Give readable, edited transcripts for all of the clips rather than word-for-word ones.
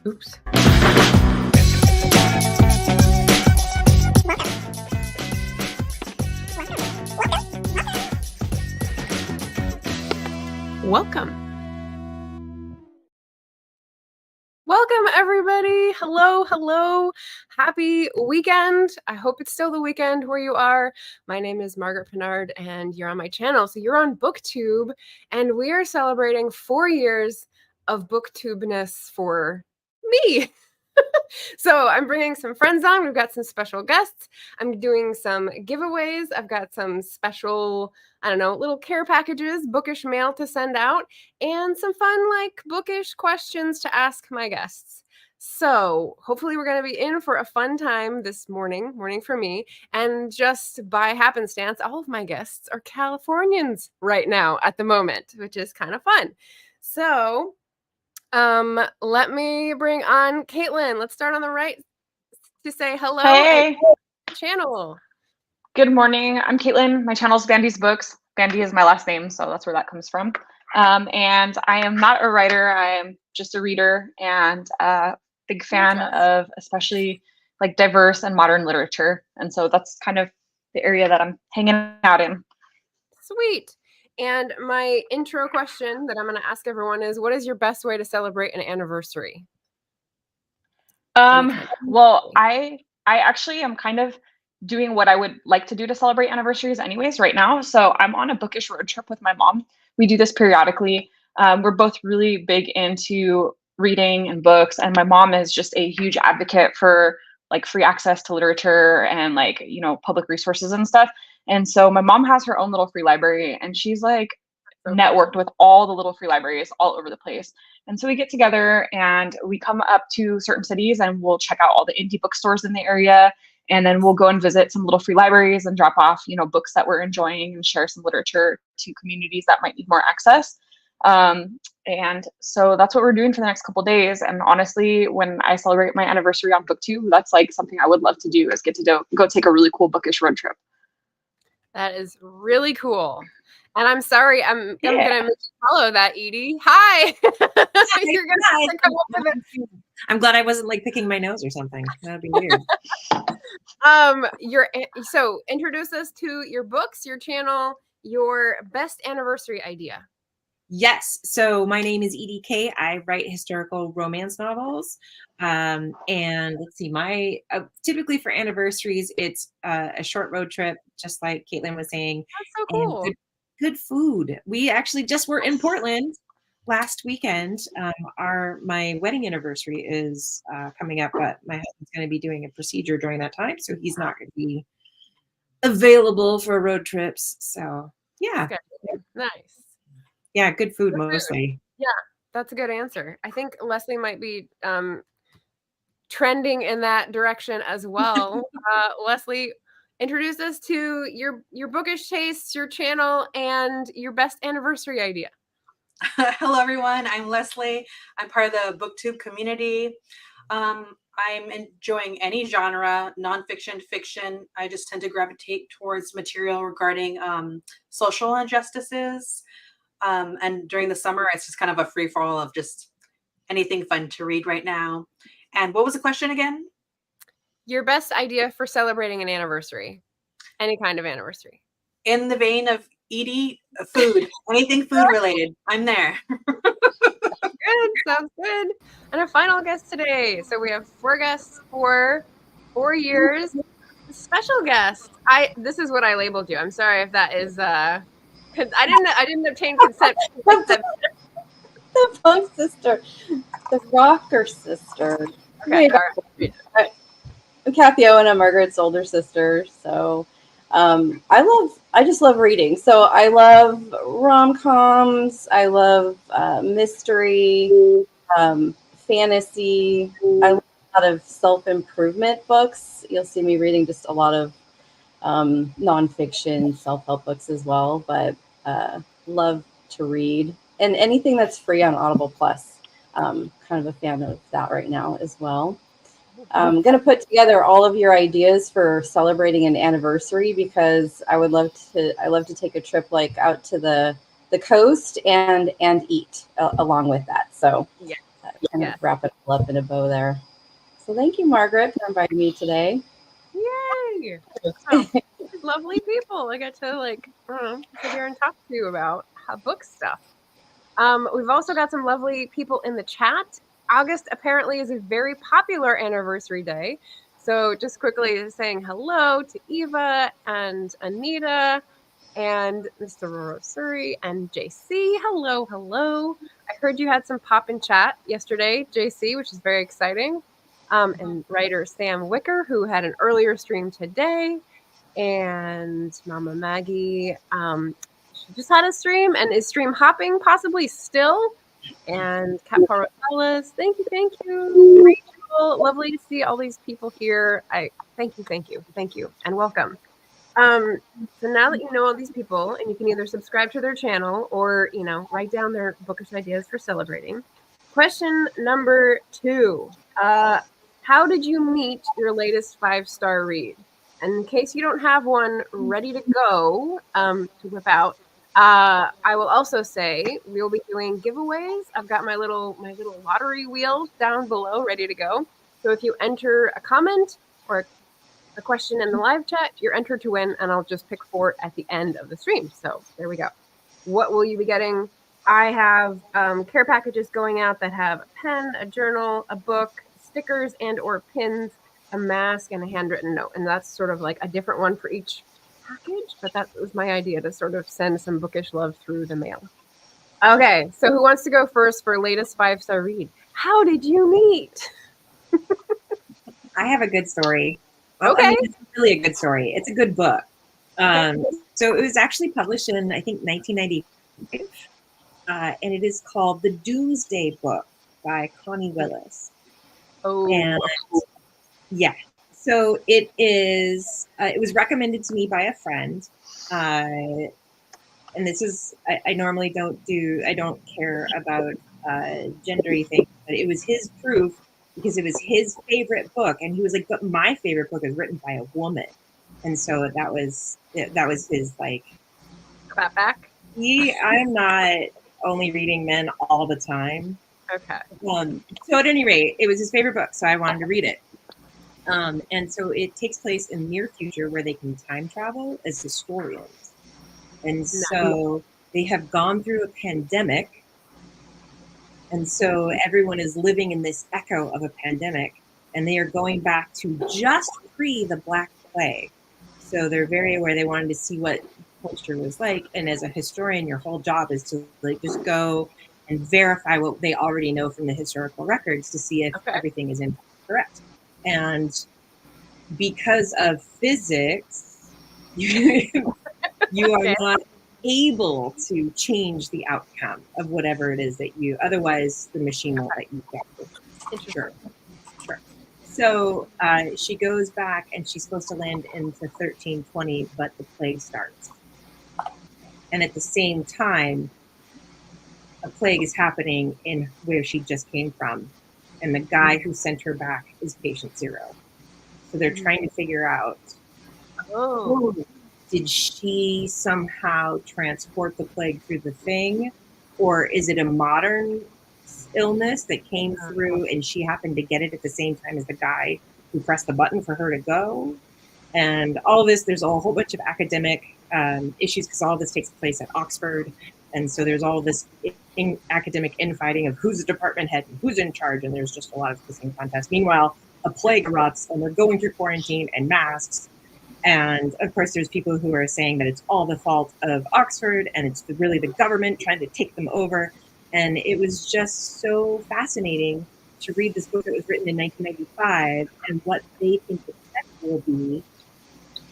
Oops. Welcome. Welcome, everybody. Hello, hello. Happy weekend. I hope it's still the weekend where you are. My name is Margaret Pinard, and you're on my channel. So you're on Booktube, and we are celebrating 4 years of Booktubeness for me. So I'm bringing some friends on. We've got some special guests. I'm doing some giveaways. I've got some special, I don't know, little care packages, bookish mail to send out, and some fun, like, bookish questions to ask my guests. So hopefully we're going to be in for a fun time this morning for me. And just by happenstance, all of my guests are Californians right now at the moment, which is kind of fun. So let me bring on Kaitlin. Let's start on the right to say hello. Hey. Channel. Good morning. I'm Kaitlin. My channel is Bandy's Books. Bandy is my last name, so that's where that comes from. And I am not a writer. I am just a reader and a big fan of especially like diverse and modern literature. And so that's kind of the area that I'm hanging out in. Sweet. And my intro question that I'm going to ask everyone is, what is your best way to celebrate an anniversary? Well, I actually am kind of doing what I would like to do to celebrate anniversaries anyways right now. So I'm on a bookish road trip with my mom. We do this periodically. We're both really big into reading and books, and my mom is just a huge advocate for like free access to literature and like, you know, public resources and stuff. And so my mom has her own little free library, and she's like networked with all the little free libraries all over the place. And so we get together and we come up to certain cities and we'll check out all the indie bookstores in the area. And then we'll go and visit some little free libraries and drop off, you know, books that we're enjoying and share some literature to communities that might need more access. And so that's what we're doing for the next couple of days. And honestly, when I celebrate my anniversary on Booktube, that's like something I would love to do, is get to go take a really cool bookish road trip. That is really cool. And I'm sorry, I'm going to follow that, Edie. Hi. You're gonna come up with it. I'm glad I wasn't like picking my nose or something. That'd be weird. So introduce us to your books, your channel, your best anniversary idea. Yes. So my name is Edie K. I write historical romance novels. And let's see, my typically for anniversaries, it's a short road trip, just like Kaitlin was saying. That's so cool. Good food. We actually just were in Portland last weekend. My wedding anniversary is coming up, but my husband's going to be doing a procedure during that time, so he's not going to be available for road trips. So yeah, nice. Yeah, good food mostly. Yeah, that's a good answer. I think Leslie might be trending in that direction as well. Leslie, introduce us to your bookish tastes, your channel, and your best anniversary idea. Hello, everyone. I'm Leslie. I'm part of the Booktube community. I'm enjoying any genre, nonfiction, fiction. I just tend to gravitate towards material regarding social injustices. And during the summer, it's just kind of a free-for-all of just anything fun to read right now. And what was the question again? Your best idea for celebrating an anniversary, any kind of anniversary. In the vein of Edie, food, anything food related, I'm there. Good, sounds good. And a final guest today. So we have 4 guests for 4 years. Special guest. This is what I labeled you. I'm sorry if that is because I didn't obtain consent. The punk sister, the rocker sister. Okay, I'm Kathy Owen. I'm Margaret's older sister. So I just love reading. So I love rom-coms. I love mystery, fantasy. I love a lot of self-improvement books. You'll see me reading just a lot of nonfiction self-help books as well, but love to read. And anything that's free on Audible Plus. Kind of a fan of that right now as well. I'm going to put together all of your ideas for celebrating an anniversary, because I love to take a trip like out to the coast and eat along with that. So kind of wrap it all up in a bow there. So thank you, Margaret, for inviting me today. Yay! Oh, lovely people. I get to like sit here and talk to you about book stuff. We've also got some lovely people in the chat. August apparently is a very popular anniversary day. So just quickly saying hello to Eva and Anita and Mr. Rorosuri and JC. Hello, hello. I heard you had some pop in chat yesterday, JC, which is very exciting. And writer Sam Wicker, who had an earlier stream today. And Mama Maggie, she just had a stream and is stream hopping possibly still. And Kat Paratellas, thank you. Rachel, lovely to see all these people here. Thank you, and welcome. So now that you know all these people, and you can either subscribe to their channel or, write down their bookish ideas for celebrating. Question number 2. How did you meet your latest 5-star read? And in case you don't have one ready to go to whip out, I will also say we'll be doing giveaways. I've got my little lottery wheel down below ready to go. So if you enter a comment or a question in the live chat, you're entered to win, and I'll just pick 4 at the end of the stream. So there we go. What will you be getting? I have care packages going out that have a pen, a journal, a book, stickers and or pins, a mask, and a handwritten note. And that's sort of like a different one for each package, but that was my idea, to sort of send some bookish love through the mail. Okay, so who wants to go first for latest 5-star read? How did you meet? I have a good story. Well, Okay. I mean, it's really a good story. It's a good book. So it was actually published in, I think, 1995, and it is called The Doomsday Book by Connie Willis. Oh, and yeah. So it is. It was recommended to me by a friend, and this is. I normally don't care about gendery things, but it was his proof because it was his favorite book, and he was like, "But my favorite book is written by a woman," and so that was his like. clap back. I'm not only reading men all the time. Okay. So at any rate, it was his favorite book, so I wanted to read it. And so it takes place in the near future where they can time travel as historians. And so they have gone through a pandemic. And so everyone is living in this echo of a pandemic, and they are going back to just pre the Black Plague. So they're very aware. They wanted to see what culture was like. And as a historian, your whole job is to like just go and verify what they already know from the historical records to see if everything is correct. And because of physics, you are not able to change the outcome of whatever it is that you, otherwise the machine won't let you go. Sure. So she goes back and she's supposed to land into 1320, but the plague starts. And at the same time, a plague is happening in where she just came from. And the guy who sent her back is patient 0. So they're trying to figure out, did she somehow transport the plague through the thing? Or is it a modern illness that came through and she happened to get it at the same time as the guy who pressed the button for her to go? And all of this, there's a whole bunch of academic issues because all of this takes place at Oxford. And so there's all this academic infighting of who's the department head and who's in charge. And there's just a lot of kissing contests. Meanwhile, a plague erupts and they're going through quarantine and masks. And of course, there's people who are saying that it's all the fault of Oxford and it's really the government trying to take them over. And it was just so fascinating to read this book that was written in 1995 and what they think the text will be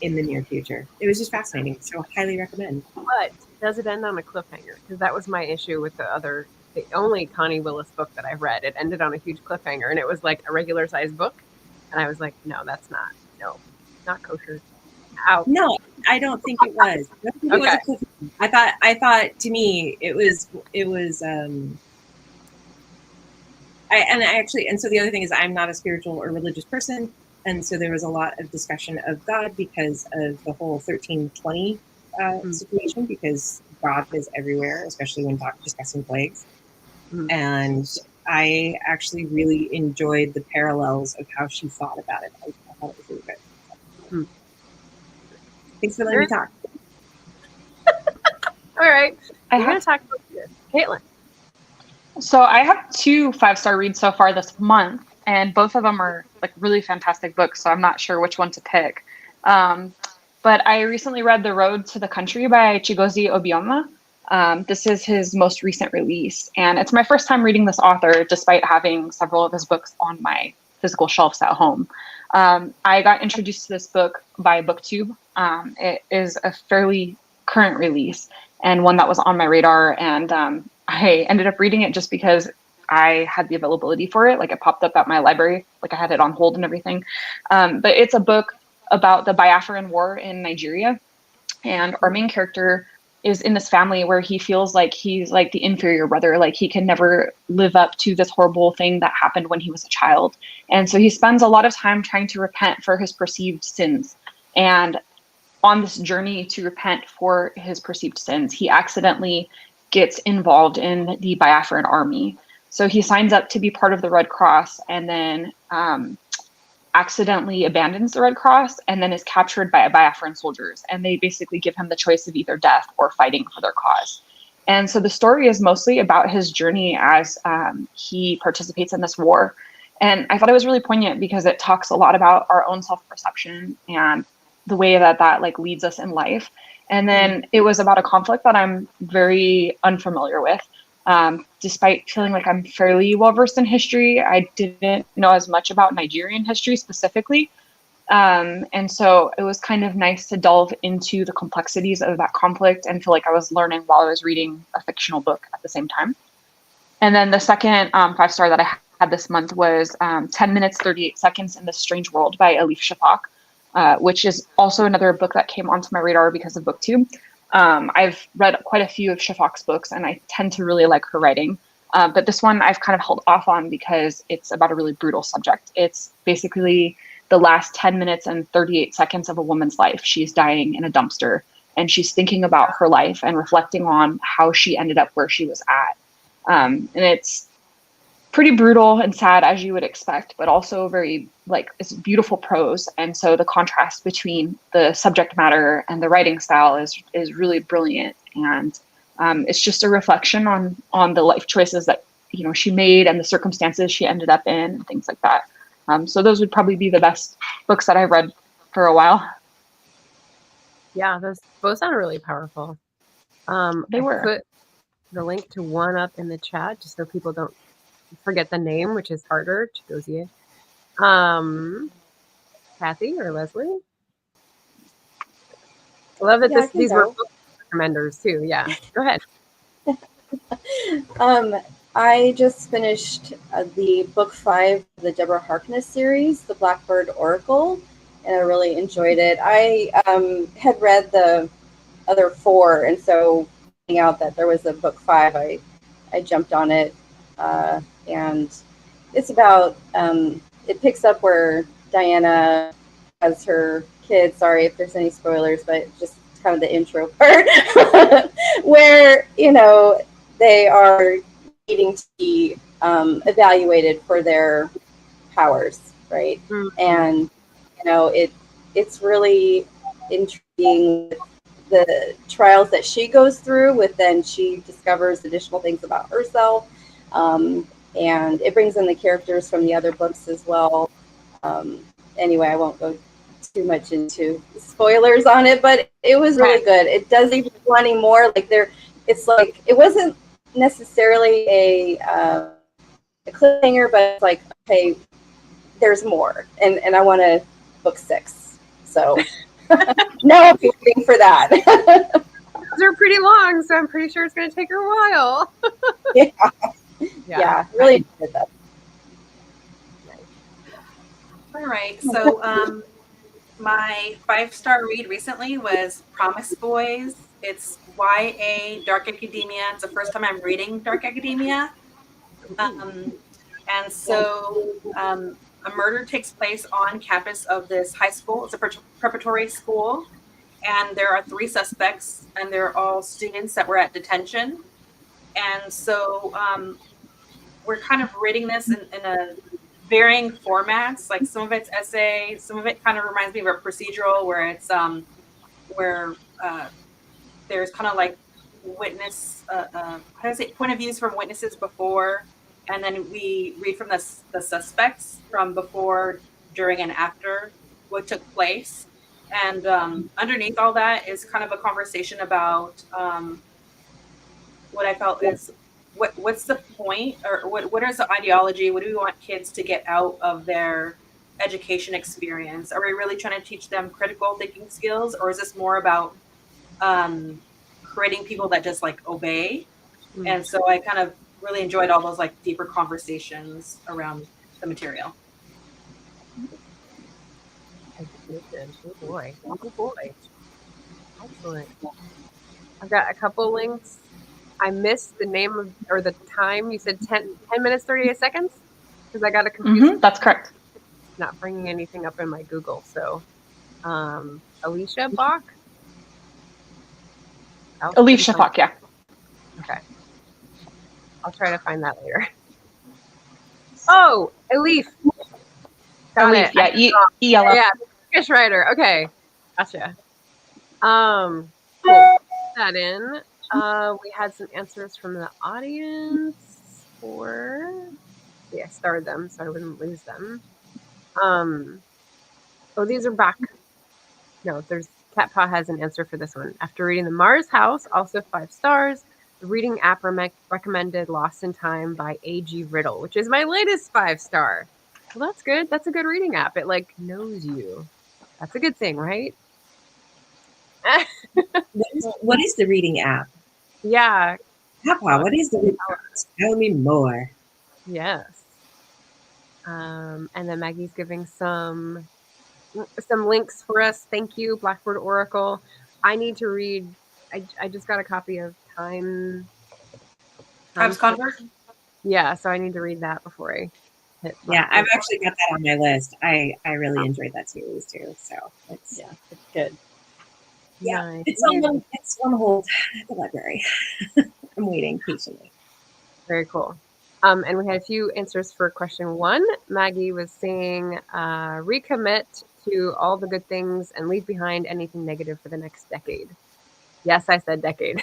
in the near future. It was just fascinating. So highly recommend. But does it end on a cliffhanger? Because that was my issue with the only Connie Willis book that I read. It ended on a huge cliffhanger, and it was like a regular sized book. And I was like, no, that's not kosher. Out. No, I don't think it was. I thought to me it was and so the other thing is I'm not a spiritual or religious person, and so there was a lot of discussion of God because of the whole 1320 situation, because God is everywhere, especially when discussing plagues. And I actually really enjoyed the parallels of how she thought about it. I thought it was really good. Hmm. Thanks for letting me talk. All right. I We're going have to talk about this. Kaitlin. So I have 2 5-star reads so far this month, and both of them are like really fantastic books. So I'm not sure which one to pick. But I recently read The Road to the Country by Chigozie Obioma. This is his most recent release, and it's my first time reading this author, despite having several of his books on my physical shelves at home. I got introduced to this book by Booktube. It is a fairly current release and one that was on my radar, and I ended up reading it just because I had the availability for it. Like it popped up at my library, like I had it on hold and everything. But it's a book about the Biafran War in Nigeria. And our main character is in this family where he feels like he's like the inferior brother, like he can never live up to this horrible thing that happened when he was a child. And so he spends a lot of time trying to repent for his perceived sins. And on this journey to repent for his perceived sins, he accidentally gets involved in the Biafran army. So he signs up to be part of the Red Cross, and then accidentally abandons the Red Cross and then is captured by Biafran soldiers. And they basically give him the choice of either death or fighting for their cause. And so the story is mostly about his journey as he participates in this war. And I thought it was really poignant because it talks a lot about our own self-perception and the way that that like leads us in life. And then it was about a conflict that I'm very unfamiliar with. Despite feeling like I'm fairly well versed in history, I didn't know as much about Nigerian history specifically. And so it was kind of nice to delve into the complexities of that conflict and feel like I was learning while I was reading a fictional book at the same time. And then the second 5-star that I had this month was 10 Minutes, 38 Seconds in This Strange World by Elif Shafak, which is also another book that came onto my radar because of BookTube. I've read quite a few of Shafak's books, and I tend to really like her writing. But this one I've kind of held off on because it's about a really brutal subject. It's basically the last 10 minutes and 38 seconds of a woman's life. She's dying in a dumpster, and she's thinking about her life and reflecting on how she ended up where she was at. And it's pretty brutal and sad, as you would expect, but also very like it's beautiful prose. And so the contrast between the subject matter and the writing style is really brilliant. And it's just a reflection on the life choices that she made and the circumstances she ended up in and things like that. So those would probably be the best books that I've read for a while. Yeah, those both sound really powerful. They were. Put the link to one up in the chat just so people don't forget the name, which is harder to go see. Kathy or Leslie? I love that these were book recommenders too. Yeah, go ahead. I just finished the book 5 of the Deborah Harkness series, The Blackbird Oracle, and I really enjoyed it. I had read the other 4, and so finding out that there was a book 5, I jumped on it, and it's about it picks up where Diana has her kids. Sorry if there's any spoilers, but just kind of the intro part where they are needing to be evaluated for their powers, right? Mm-hmm. And it's really intriguing the trials that she goes through with. Then she discovers additional things about herself, and it brings in the characters from the other books as well. Anyway, I won't go too much into spoilers on it, but it was really good. It does even wanting more. Like it's like it wasn't necessarily a cliffhanger, but it's like, okay, there's more, and I want a book 6. So now I'm waiting for that. They're pretty long, so I'm pretty sure it's going to take her a while. Yeah, really enjoyed that. All right, so my 5-star read recently was Promise Boys. It's YA Dark Academia. It's the first time I'm reading Dark Academia. And so a murder takes place on campus of this high school. It's a preparatory school. And there are 3 suspects, and they're all students that were at detention. And so we're kind of reading this in a varying formats. Like some of it's essay, some of it kind of reminds me of a procedural where it's where there's kind of like witness how do I say point of views from witnesses before, and then we read from the suspects from before, during, and after what took place. And underneath all that is kind of a conversation about what I felt is what's the point, or what is the ideology? What do we want kids to get out of their education experience? Are we really trying to teach them critical thinking skills, or is this more about creating people that just like obey? And so I kind of really enjoyed all those like deeper conversations around the material. Oh boy. Oh boy. Excellent. I've got a couple links. I missed the name of, or the time. You said 10 minutes, 38 seconds? Because I got a confused. That's correct. Not bringing anything up in my Google. So, Alicia Bach? Alicia Bach, yeah. Okay. I'll try to find that later. Oh, Elif. Got it. Yeah, ELF. Yeah, Turkish writer. Okay, gotcha. Cool. Put that in. We had some answers from the audience for. Yeah, I starred them so I wouldn't lose them. Oh, these are back. No, there's Cat Paw has an answer for this one. After reading The Mars House, also 5 stars. The reading app recommended Lost in Time by A.G. Riddle, which is my latest 5-star. Well, that's good. That's a good reading app. It like knows you. That's a good thing, right? What is the reading app? Yeah. Papa, what is the reading app? Tell me more. Yes. And then Maggie's giving some links for us. Thank you, Blackboard Oracle. I need to read. I just got a copy of Times Convert. Yeah, so I need to read that before I hit. Yeah, I've actually got that on my list. I really enjoyed that series too. So it's good. Yeah, Nice. it's on hold at the library. I'm waiting patiently. Very cool. And we had a few answers for question 1. Maggie was saying, recommit to all the good things and leave behind anything negative for the next decade. Yes, I said decade.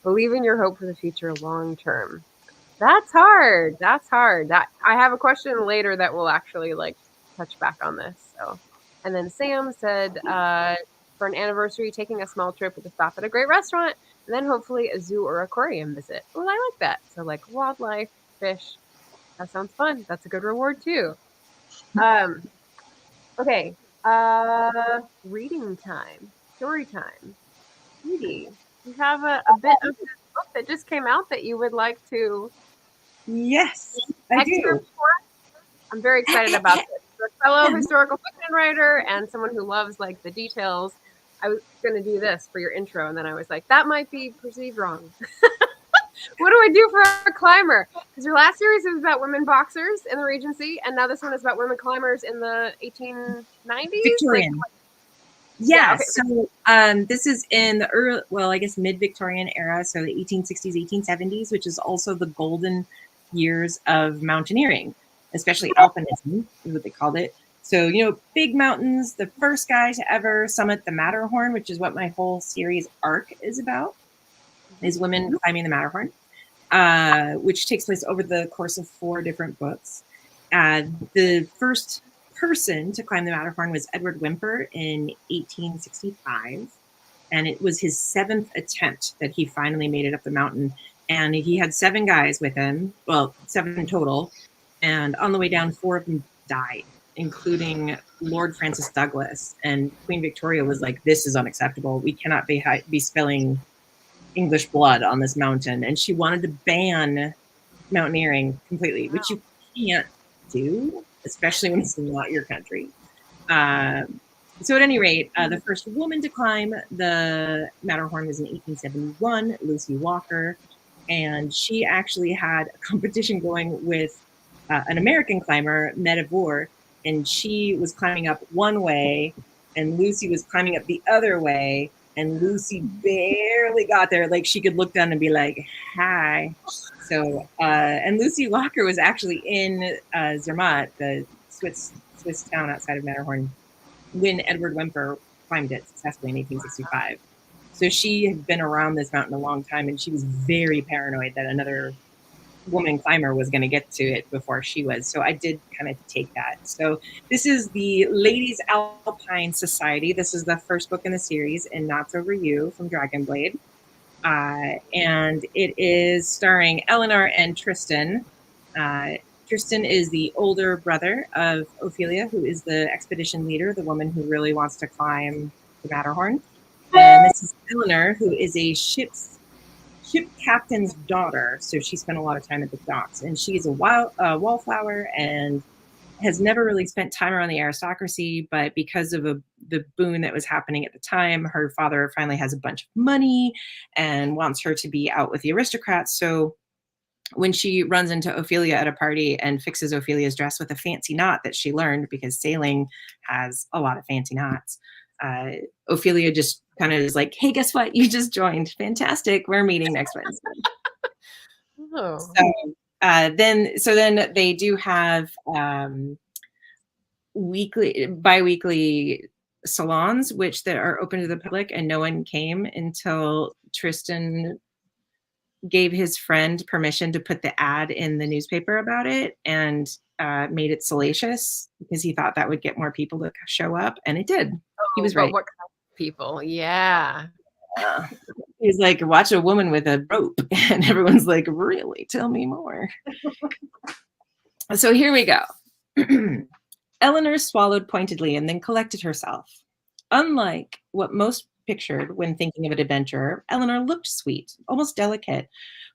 Believe in your hope for the future long term. That's hard. That's hard. I have a question later that will actually like touch back on this. So, and then Sam said, for an anniversary, taking a small trip with a stop at a great restaurant, and then hopefully a zoo or aquarium visit. Well, I like that. So like wildlife, fish. That sounds fun. That's a good reward too. Okay. Reading time. Story time. Edie, you have a bit of this book that just came out that you would like to Yes, I do. excerpt for us? I'm very excited about this. You're a fellow historical fiction writer and someone who loves like the details. I was going to do this for your intro, and then I was like, that might be perceived wrong. What do I do for a climber? Because your last series was about women boxers in the Regency, and now this one is about women climbers in the 1890s? Victorian. Like, yeah, okay. So this is in the early, well, I guess mid-Victorian era, so the 1860s, 1870s, which is also the golden years of mountaineering, especially alpinism, is what they called it. So, you know, big mountains, the first guy to ever summit the Matterhorn, which is what my whole series arc is about, is women climbing the Matterhorn, which takes place over the course of 4 different books. The first person to climb the Matterhorn was Edward Whymper in 1865, and it was his 7th attempt that he finally made it up the mountain. And he had 7 guys with him, well, 7 total, and on the way down, 4 of them died, including Lord Francis Douglas. And Queen Victoria was like, this is unacceptable. We cannot be spilling English blood on this mountain. And she wanted to ban mountaineering completely, which you can't do, especially when it's not your country. So at any rate, the first woman to climb the Matterhorn was in 1871, Lucy Walker. And she actually had a competition going with an American climber, Medivore, and she was climbing up one way, and Lucy was climbing up the other way, and Lucy barely got there. Like, she could look down and be like, hi. So, and Lucy Walker was actually in Zermatt, the Swiss town outside of Matterhorn, when Edward Whymper climbed it successfully in 1865. So she had been around this mountain a long time, and she was very paranoid that another woman climber was going to get to it before she was. So I did kind of take that. So this is the Ladies Alpine Society. This is the first book in the series, and Knots Over You from Dragonblade. And it is starring Eleanor and Tristan. Tristan is the older brother of Ophelia, who is the expedition leader, the woman who really wants to climb the Matterhorn. And this is Eleanor, who is a ship captain's daughter. So she spent a lot of time at the docks, and she's a wallflower and has never really spent time around the aristocracy. But because of the boom that was happening at the time, her father finally has a bunch of money and wants her to be out with the aristocrats. So when she runs into Ophelia at a party and fixes Ophelia's dress with a fancy knot that she learned, because sailing has a lot of fancy knots, Ophelia just kind of is like, hey, guess what? You just joined. Fantastic. We're meeting next Wednesday. Oh. So then they do have bi-weekly salons, which that are open to the public, and no one came until Tristan gave his friend permission to put the ad in the newspaper about it, and made it salacious because he thought that would get more people to show up, and it did. He was right. What kind of people? Yeah. He's like, watch a woman with a rope, and everyone's like, really? Tell me more. So here we go. Eleanor swallowed pointedly and then collected herself. Unlike what most pictured when thinking of an adventurer, Eleanor looked sweet, almost delicate,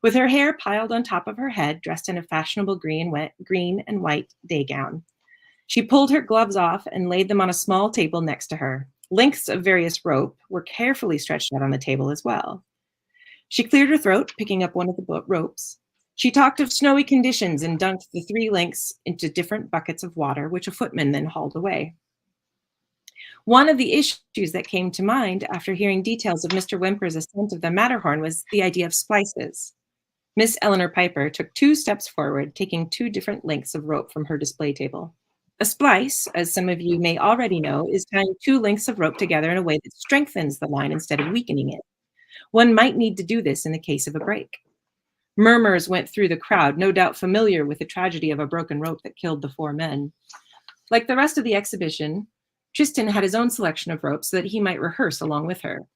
with her hair piled on top of her head, dressed in a fashionable green and white day gown. She pulled her gloves off and laid them on a small table next to her. Lengths of various rope were carefully stretched out on the table as well. She cleared her throat, picking up one of the ropes. She talked of snowy conditions and dunked the 3 lengths into different buckets of water, which a footman then hauled away. One of the issues that came to mind after hearing details of Mr. Whymper's ascent of the Matterhorn was the idea of splices. Miss Eleanor Piper took 2 steps forward, taking 2 different lengths of rope from her display table. A splice, as some of you may already know, is tying 2 lengths of rope together in a way that strengthens the line instead of weakening it. One might need to do this in the case of a break. Murmurs went through the crowd, no doubt familiar with the tragedy of a broken rope that killed the 4 men. Like the rest of the exhibition, Tristan had his own selection of ropes so that he might rehearse along with her.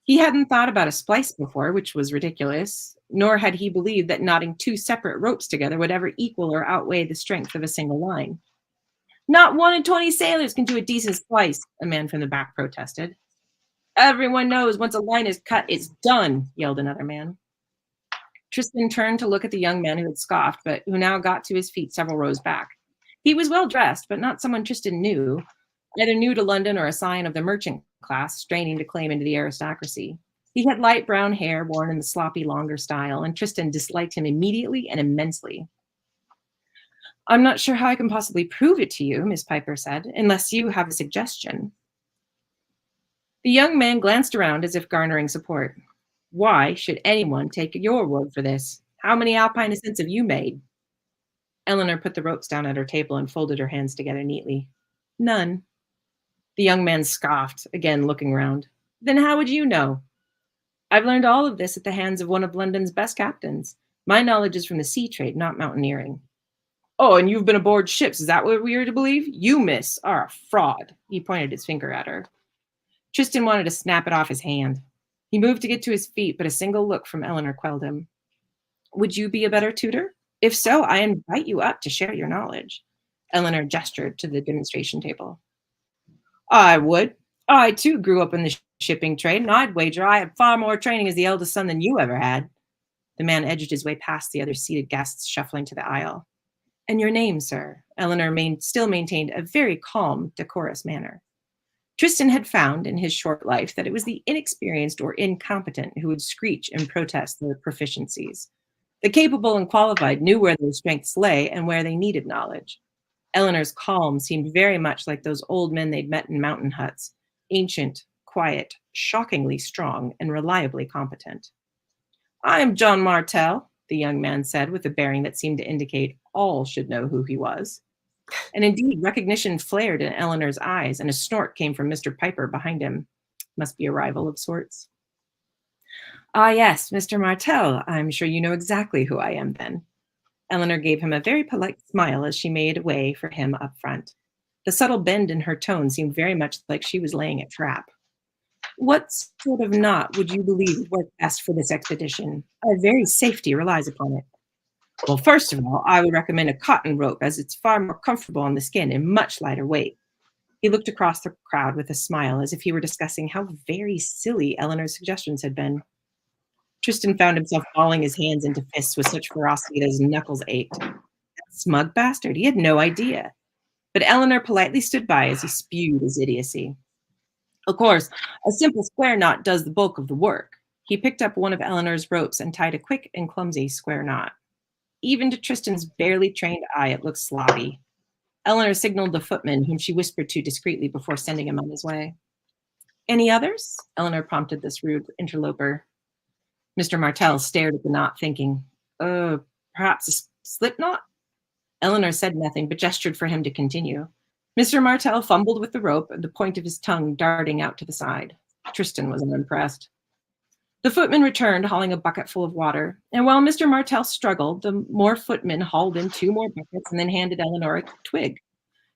He hadn't thought about a splice before, which was ridiculous, nor had he believed that knotting 2 separate ropes together would ever equal or outweigh the strength of a single line. Not 1 in 20 sailors can do a decent splice, a man from the back protested. Everyone knows once a line is cut, it's done, yelled another man. Tristan turned to look at the young man who had scoffed, but who now got to his feet several rows back. He was well dressed, but not someone Tristan knew, either new to London or a scion of the merchant class, straining to claim into the aristocracy. He had light brown hair worn in the sloppy, longer style, and Tristan disliked him immediately and immensely. I'm not sure how I can possibly prove it to you, Miss Piper said, unless you have a suggestion. The young man glanced around as if garnering support. Why should anyone take your word for this? How many alpine ascents have you made? Eleanor put the ropes down at her table and folded her hands together neatly. None. The young man scoffed, again looking round. Then how would you know? I've learned all of this at the hands of one of London's best captains. My knowledge is from the sea trade, not mountaineering. Oh, and you've been aboard ships. Is that what we are to believe? You, miss, are a fraud. He pointed his finger at her. Tristan wanted to snap it off his hand. He moved to get to his feet, but a single look from Eleanor quelled him. Would you be a better tutor? If so, I invite you up to share your knowledge. Eleanor gestured to the demonstration table. I would. I, too, grew up in the shipping trade, and I'd wager I had far more training as the eldest son than you ever had. The man edged his way past the other seated guests, shuffling to the aisle. And your name, sir? Eleanor still maintained a very calm, decorous manner. Tristan had found in his short life that it was the inexperienced or incompetent who would screech and protest their proficiencies. The capable and qualified knew where their strengths lay and where they needed knowledge. Eleanor's calm seemed very much like those old men they'd met in mountain huts, ancient, quiet, shockingly strong, and reliably competent. I am John Martell, the young man said with a bearing that seemed to indicate all should know who he was. And indeed, recognition flared in Eleanor's eyes, and a snort came from Mr. Piper behind him. Must be a rival of sorts. Ah, yes, Mr. Martell. I'm sure you know exactly who I am then. Eleanor gave him a very polite smile as she made way for him up front. The subtle bend in her tone seemed very much like she was laying a trap. What sort of knot would you believe would work best for this expedition? Our very safety relies upon it. Well, first of all, I would recommend a cotton rope, as it's far more comfortable on the skin and much lighter weight. He looked across the crowd with a smile, as if he were discussing how very silly Eleanor's suggestions had been. Tristan found himself balling his hands into fists with such ferocity that his knuckles ached. That smug bastard, he had no idea. But Eleanor politely stood by as he spewed his idiocy. Of course, a simple square knot does the bulk of the work. He picked up one of Eleanor's ropes and tied a quick and clumsy square knot. Even to Tristan's barely trained eye, it looked sloppy. Eleanor signaled the footman, whom she whispered to discreetly before sending him on his way. Any others? Eleanor prompted this rude interloper. Mr. Martell stared at the knot, thinking, perhaps a slip knot? Eleanor said nothing, but gestured for him to continue. Mr. Martell fumbled with the rope, the point of his tongue darting out to the side. Tristan was unimpressed. The footman returned, hauling a bucket full of water, and while Mr. Martell struggled, the more footmen hauled in 2 more buckets and then handed Eleanor a twig.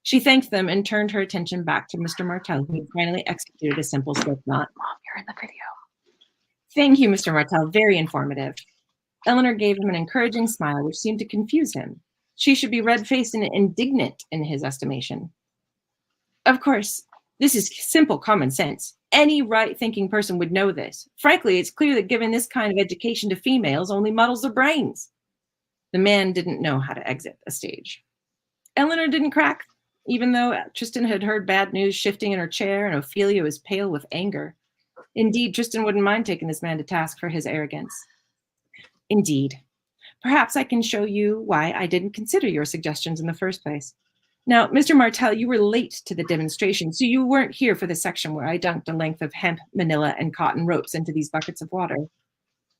She thanked them and turned her attention back to Mr. Martell, who had finally executed a simple slip knot. Mom, you're in the video. Thank you, Mr. Martell. Very informative. Eleanor gave him an encouraging smile, which seemed to confuse him. She should be red-faced and indignant in his estimation. Of course, this is simple common sense. Any right-thinking person would know this. Frankly, it's clear that giving this kind of education to females only muddles their brains. The man didn't know how to exit a stage. Eleanor didn't crack, even though Tristan had heard bad news shifting in her chair and Ophelia was pale with anger. Indeed, Tristan wouldn't mind taking this man to task for his arrogance. Indeed. Perhaps I can show you why I didn't consider your suggestions in the first place. Now, Mr. Martell, you were late to the demonstration, so you weren't here for the section where I dunked a length of hemp, manila, and cotton ropes into these buckets of water.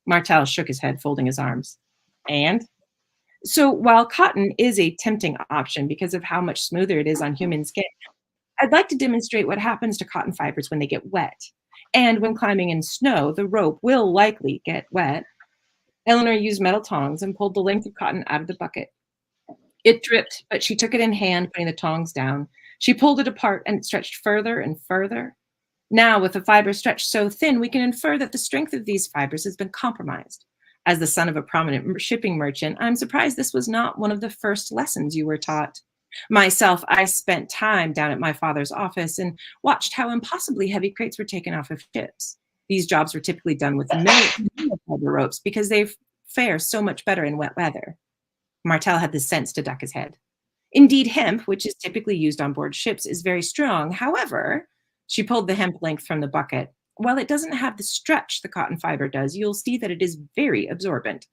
Martell shook his head, folding his arms. And? So while cotton is a tempting option because of how much smoother it is on human skin, I'd like to demonstrate what happens to cotton fibers when they get wet. And when climbing in snow, the rope will likely get wet. Eleanor used metal tongs and pulled the length of cotton out of the bucket. It dripped, but she took it in hand, putting the tongs down. She pulled it apart and it stretched further and further. Now, with the fibers stretched so thin, we can infer that the strength of these fibers has been compromised. As the son of a prominent shipping merchant, I'm surprised this was not one of the first lessons you were taught. Myself, I spent time down at my father's office and watched how impossibly heavy crates were taken off of ships. These jobs were typically done with fiber ropes because they fare so much better in wet weather. Martell had the sense to duck his head. Indeed, hemp, which is typically used on board ships, is very strong. However, she pulled the hemp length from the bucket. While it doesn't have the stretch the cotton fiber does, you'll see that it is very absorbent.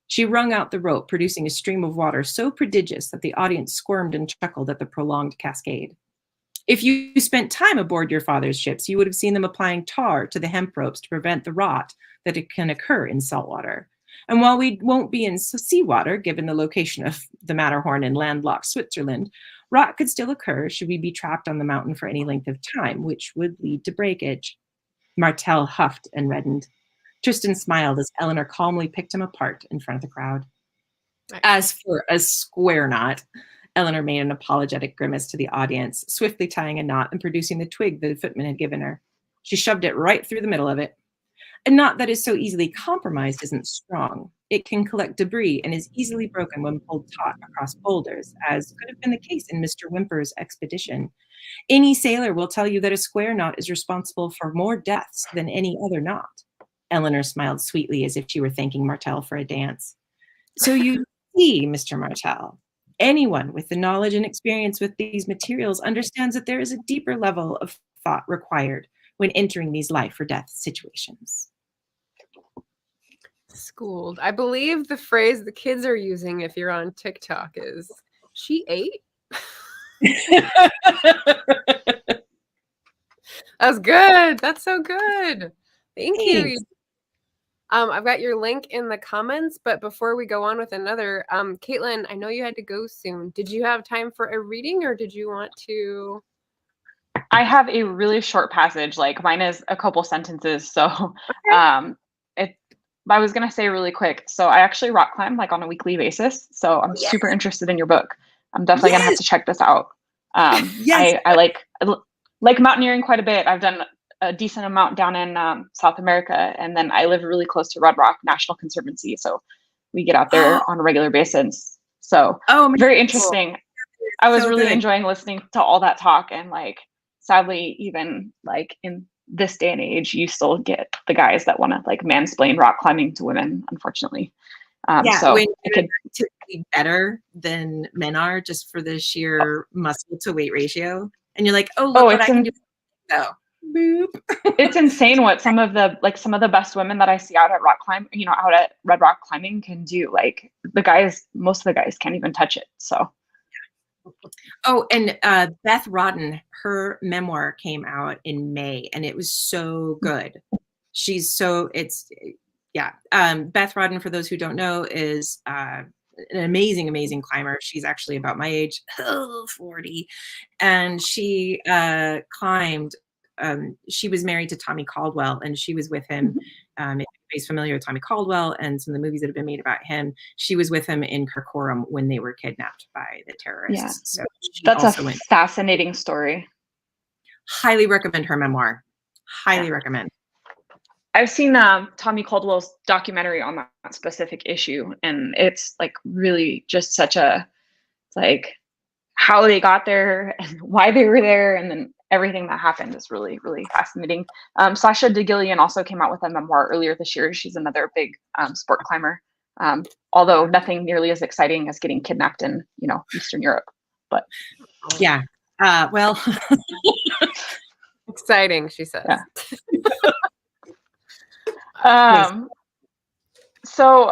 She wrung out the rope, producing a stream of water so prodigious that the audience squirmed and chuckled at the prolonged cascade. If you spent time aboard your father's ships, you would have seen them applying tar to the hemp ropes to prevent the rot that it can occur in saltwater. And while we won't be in seawater, given the location of the Matterhorn in landlocked Switzerland, rot could still occur should we be trapped on the mountain for any length of time, which would lead to breakage. Martell huffed and reddened. Tristan smiled as Eleanor calmly picked him apart in front of the crowd. As for a square knot, Eleanor made an apologetic grimace to the audience, swiftly tying a knot and producing the twig the footman had given her. She shoved it right through the middle of it. A knot that is so easily compromised isn't strong. It can collect debris and is easily broken when pulled taut across boulders, as could have been the case in Mr. Whymper's expedition. Any sailor will tell you that a square knot is responsible for more deaths than any other knot. Eleanor smiled sweetly as if she were thanking Martell for a dance. So you see, Mr. Martell, anyone with the knowledge and experience with these materials understands that there is a deeper level of thought required when entering these life or death situations. Schooled. I believe the phrase the kids are using if you're on TikTok is, she ate? That's good. That's so good. Thank you. I've got your link in the comments, but before we go on with another, Kaitlin, I know you had to go soon. Did you have time for a reading, or did you want to? I have a really short passage. Like mine is a couple sentences, so Okay. I was gonna say really quick. So I actually rock climb like on a weekly basis. So I'm Yes. super interested in your book. I'm definitely gonna have Yes. to check this out. Yes. I like mountaineering quite a bit. I've done a decent amount down in South America, and then I live really close to Red Rock National Conservancy, so we get out there on a regular basis. So Oh my very goodness. interesting. I was So really good. enjoying listening to all that talk, and like sadly, even like in this day and age, you still get the guys that want to like mansplain rock climbing to women, unfortunately. Yeah, So when I could typically better than men are, just for the sheer muscle to weight ratio, and you're like, oh, look what I can do. Oh, boop. It's insane what some of the best women that I see out at out at Red Rock climbing can do. Like most of the guys can't even touch it. So Oh, and Beth Rodden, her memoir came out in May, and it was so good. Beth Rodden, for those who don't know, is an amazing climber. She's actually about my age, 40, and she climbed. She was married to Tommy Caldwell, and she was with him. If anybody's familiar with Tommy Caldwell and some of the movies that have been made about him, she was with him in Karakoram when they were kidnapped by the terrorists. yeah, So that's a fascinating story. Highly recommend her memoir. Highly recommend. I've seen Tommy Caldwell's documentary on that specific issue, and it's like really just such a like how they got there and why they were there, and then everything that happened is really, really fascinating. Sasha DeGillian also came out with a memoir earlier this year. She's another big sport climber, although nothing nearly as exciting as getting kidnapped in Eastern Europe. But yeah, well, exciting, she says. Yeah. So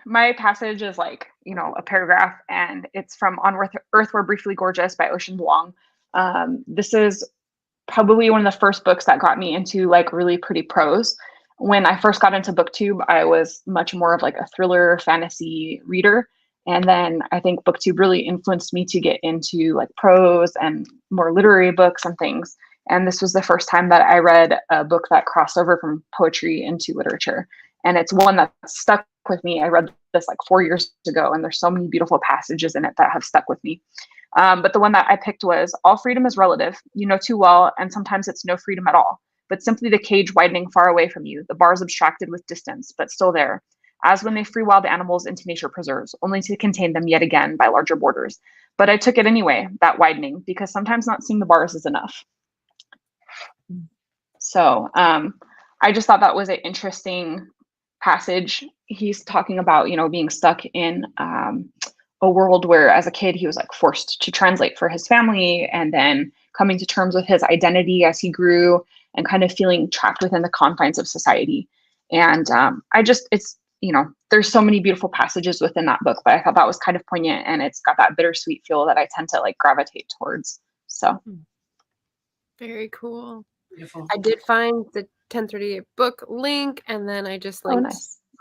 my passage is like, a paragraph, and it's from On Earth We're Briefly Gorgeous by Ocean Vuong. This is probably one of the first books that got me into like really pretty prose. When I first got into BookTube, I was much more of like a thriller fantasy reader. And then I think BookTube really influenced me to get into like prose and more literary books and things. And this was the first time that I read a book that crossed over from poetry into literature. And it's one that stuck with me. I read this like 4 years ago, and there's so many beautiful passages in it that have stuck with me. But the one that I picked was all freedom is relative, you know too well, and sometimes it's no freedom at all, but simply the cage widening far away from you, the bars abstracted with distance, but still there, as when they free wild animals into nature preserves, only to contain them yet again by larger borders. But I took it anyway, that widening, because sometimes not seeing the bars is enough. So I just thought that was an interesting passage. He's talking about, being stuck in a world where as a kid he was like forced to translate for his family, and then coming to terms with his identity as he grew and kind of feeling trapped within the confines of society. And there's so many beautiful passages within that book, but I thought that was kind of poignant, and it's got that bittersweet feel that I tend to like gravitate towards. So very cool. Beautiful. I did find the 1038 book link, and then I just linked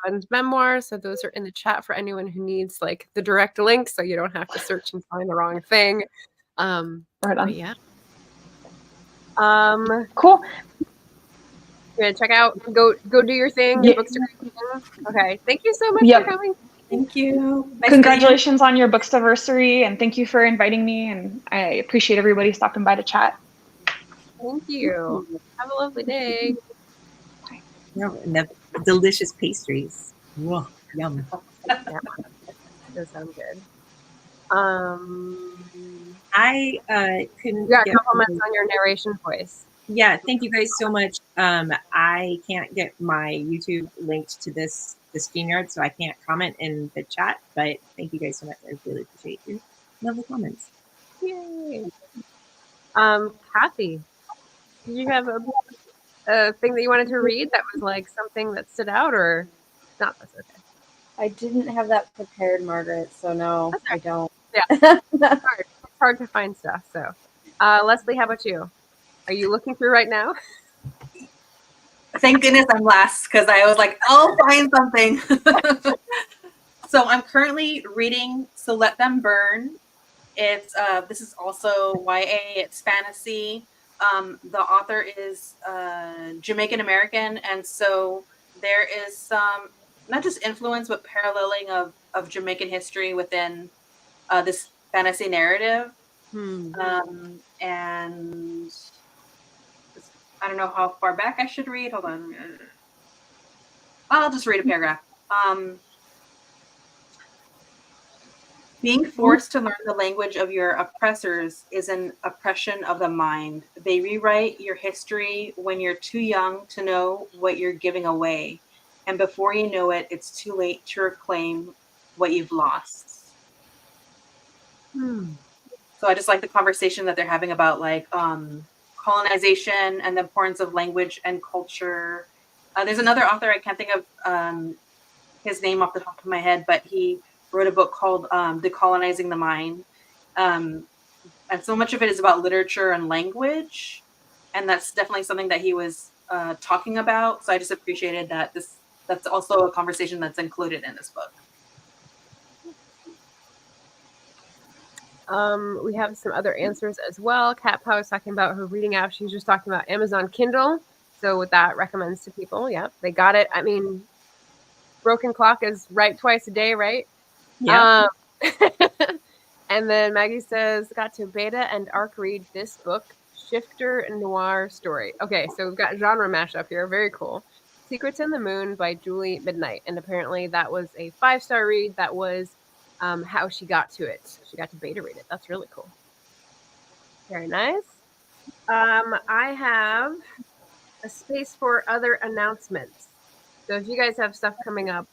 Rodden's memoir. So those are in the chat for anyone who needs like the direct link, so you don't have to search and find the wrong thing. Right on. Yeah. Cool. Good. Check out. Go do your thing. Your books are okay. Thank you so much for coming. Thank you. Nice. Congratulations on your Bookstaversary, and thank you for inviting me. And I appreciate everybody stopping by to chat. Thank you. Have a lovely day. Yeah, and the delicious pastries. Whoa, yum. Yeah, those sound good. I couldn't get compliments on your narration voice. Yeah, thank you guys so much. I can't get my YouTube linked to this Streamyard, so I can't comment in the chat, but thank you guys so much. I really appreciate your lovely comments. Yay. Kathy, did you have a thing that you wanted to read that was like something that stood out, or not? That's okay. I didn't have that prepared, Margaret, so no, I don't. Yeah, it's hard to find stuff. So, Leslie, how about you? Are you looking through right now? Thank goodness I'm last because I was like, I'll find something. So I'm currently reading So Let Them Burn. It's this is also YA, it's fantasy. The author is Jamaican American, and so there is some not just influence but paralleling of Jamaican history within this fantasy narrative. And I don't know how far back I should read. Hold on. I'll just read a paragraph. Being forced to learn the language of your oppressors is an oppression of the mind. They rewrite your history when you're too young to know what you're giving away. And before you know it, it's too late to reclaim what you've lost. So I just like the conversation that they're having about like colonization and the importance of language and culture. There's another author, I can't think of his name off the top of my head, but he wrote a book called Decolonizing the Mind. And so much of it is about literature and language. And that's definitely something that he was talking about. So I just appreciated that that's also a conversation that's included in this book. We have some other answers as well. Kat Pow is talking about her reading app. She was just talking about Amazon Kindle. So what that recommends to people. Yeah, they got it. I mean, broken clock is right twice a day, right? Yeah. And then Maggie says, got to beta and arc read this book, Shifter Noir Story. Okay, so we've got genre mashup here. Very cool. Secrets in the Moon by Julie Midnight. And apparently that was a 5-star read. That was how she got to it. She got to beta read it. That's really cool. Very nice. I have a space for other announcements. So if you guys have stuff coming up,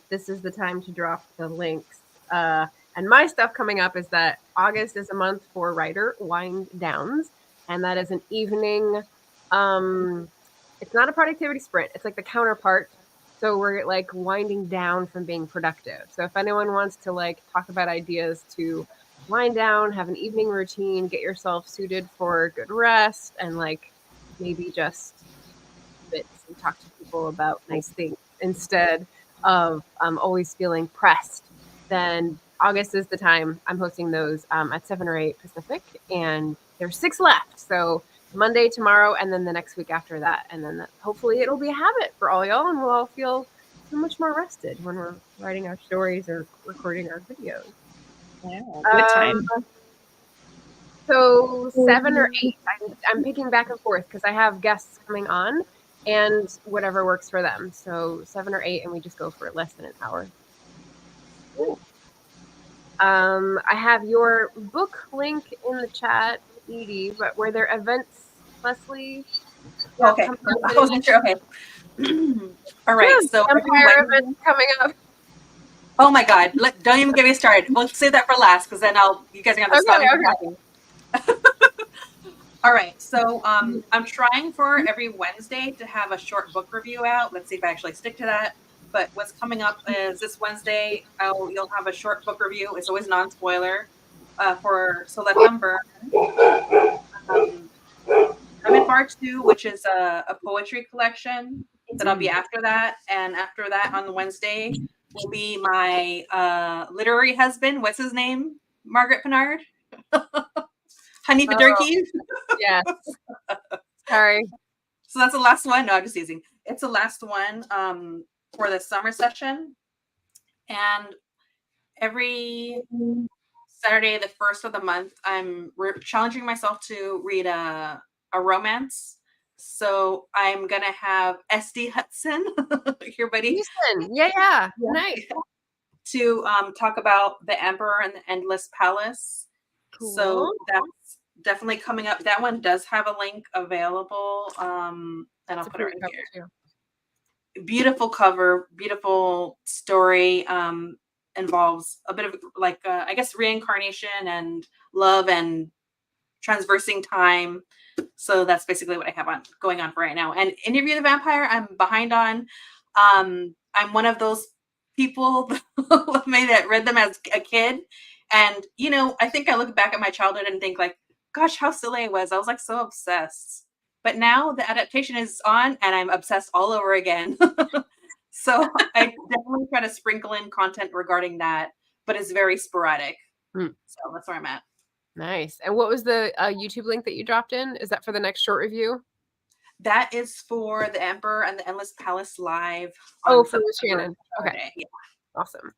this is the time to drop the links. And my stuff coming up is that August is a month for writer wind downs, and that is an evening. It's not a productivity sprint. It's like the counterpart. So we're like winding down from being productive. So if anyone wants to like talk about ideas to wind down, have an evening routine, get yourself suited for good rest, and like maybe just bits and talk to people about nice things instead of always feeling pressed, then August is the time. I'm hosting those at 7 or 8 Pacific, and there's 6 left. So Monday, tomorrow, and then the next week after that. And then hopefully it'll be a habit for all y'all, and we'll all feel so much more rested when we're writing our stories or recording our videos. Yeah, good time. So 7 or 8, I'm picking back and forth because I have guests coming on and whatever works for them. So 7 or 8, and we just go for less than an hour. Cool. I have your book link in the chat, Edie, but were there events, Leslie? Okay. I wasn't sure. Okay. All right. Yeah, so Empire events coming up. Oh my God! Don't even get me started. We'll save that for last because then you guys are gonna have to stop me from talking. All right. So I'm trying for every Wednesday to have a short book review out. Let's see if I actually stick to that. But what's coming up is this Wednesday, you'll have a short book review. It's always non-spoiler for So Let Them Burn. I'm in bar 2, which is a poetry collection. That'll be after that. And after that on Wednesday will be my literary husband. What's his name? Margaret Pinard? Honey Padurkey? Yes. Sorry. So that's the last one. No, I'm just teasing. It's the last one for the summer session. And every Saturday, the 1st of the month, I'm challenging myself to read a romance. So I'm going to have SD Hudson, your buddy. Houston. Yeah. Nice. To talk about The Emperor and the Endless Palace. Cool. So that's definitely coming up. That one does have a link available. And I'll put it in here. Too. Beautiful cover, beautiful story. Involves a bit of like, I guess, reincarnation and love and transversing time. So that's basically what I have going on for right now. And Interview the Vampire, I'm behind on. I'm one of those people that read them as a kid. And, I think I look back at my childhood and think like, gosh, how silly I was. I was like so obsessed. But now the adaptation is on and I'm obsessed all over again. So I definitely try to sprinkle in content regarding that, but it's very sporadic. Hmm. So that's where I'm at. Nice. And what was the YouTube link that you dropped in? Is that for the next short review? That is for the Emperor and the Endless Palace live. Oh, for Shannon. Okay. Friday. Yeah. Awesome.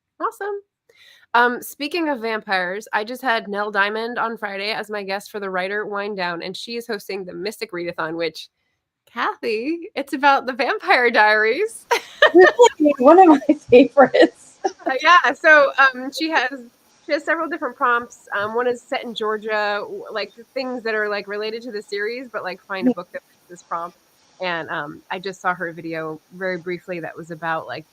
Speaking of vampires, I just had Nell Diamond on Friday as my guest for the Writer Wind Down, and she is hosting the Mystic Readathon, which, Kathy, it's about the Vampire Diaries. One of my favorites. Yeah, so she has several different prompts. One is set in Georgia, like things that are like related to the series, but like find a book that fits this prompt. And I just saw her video very briefly that was about like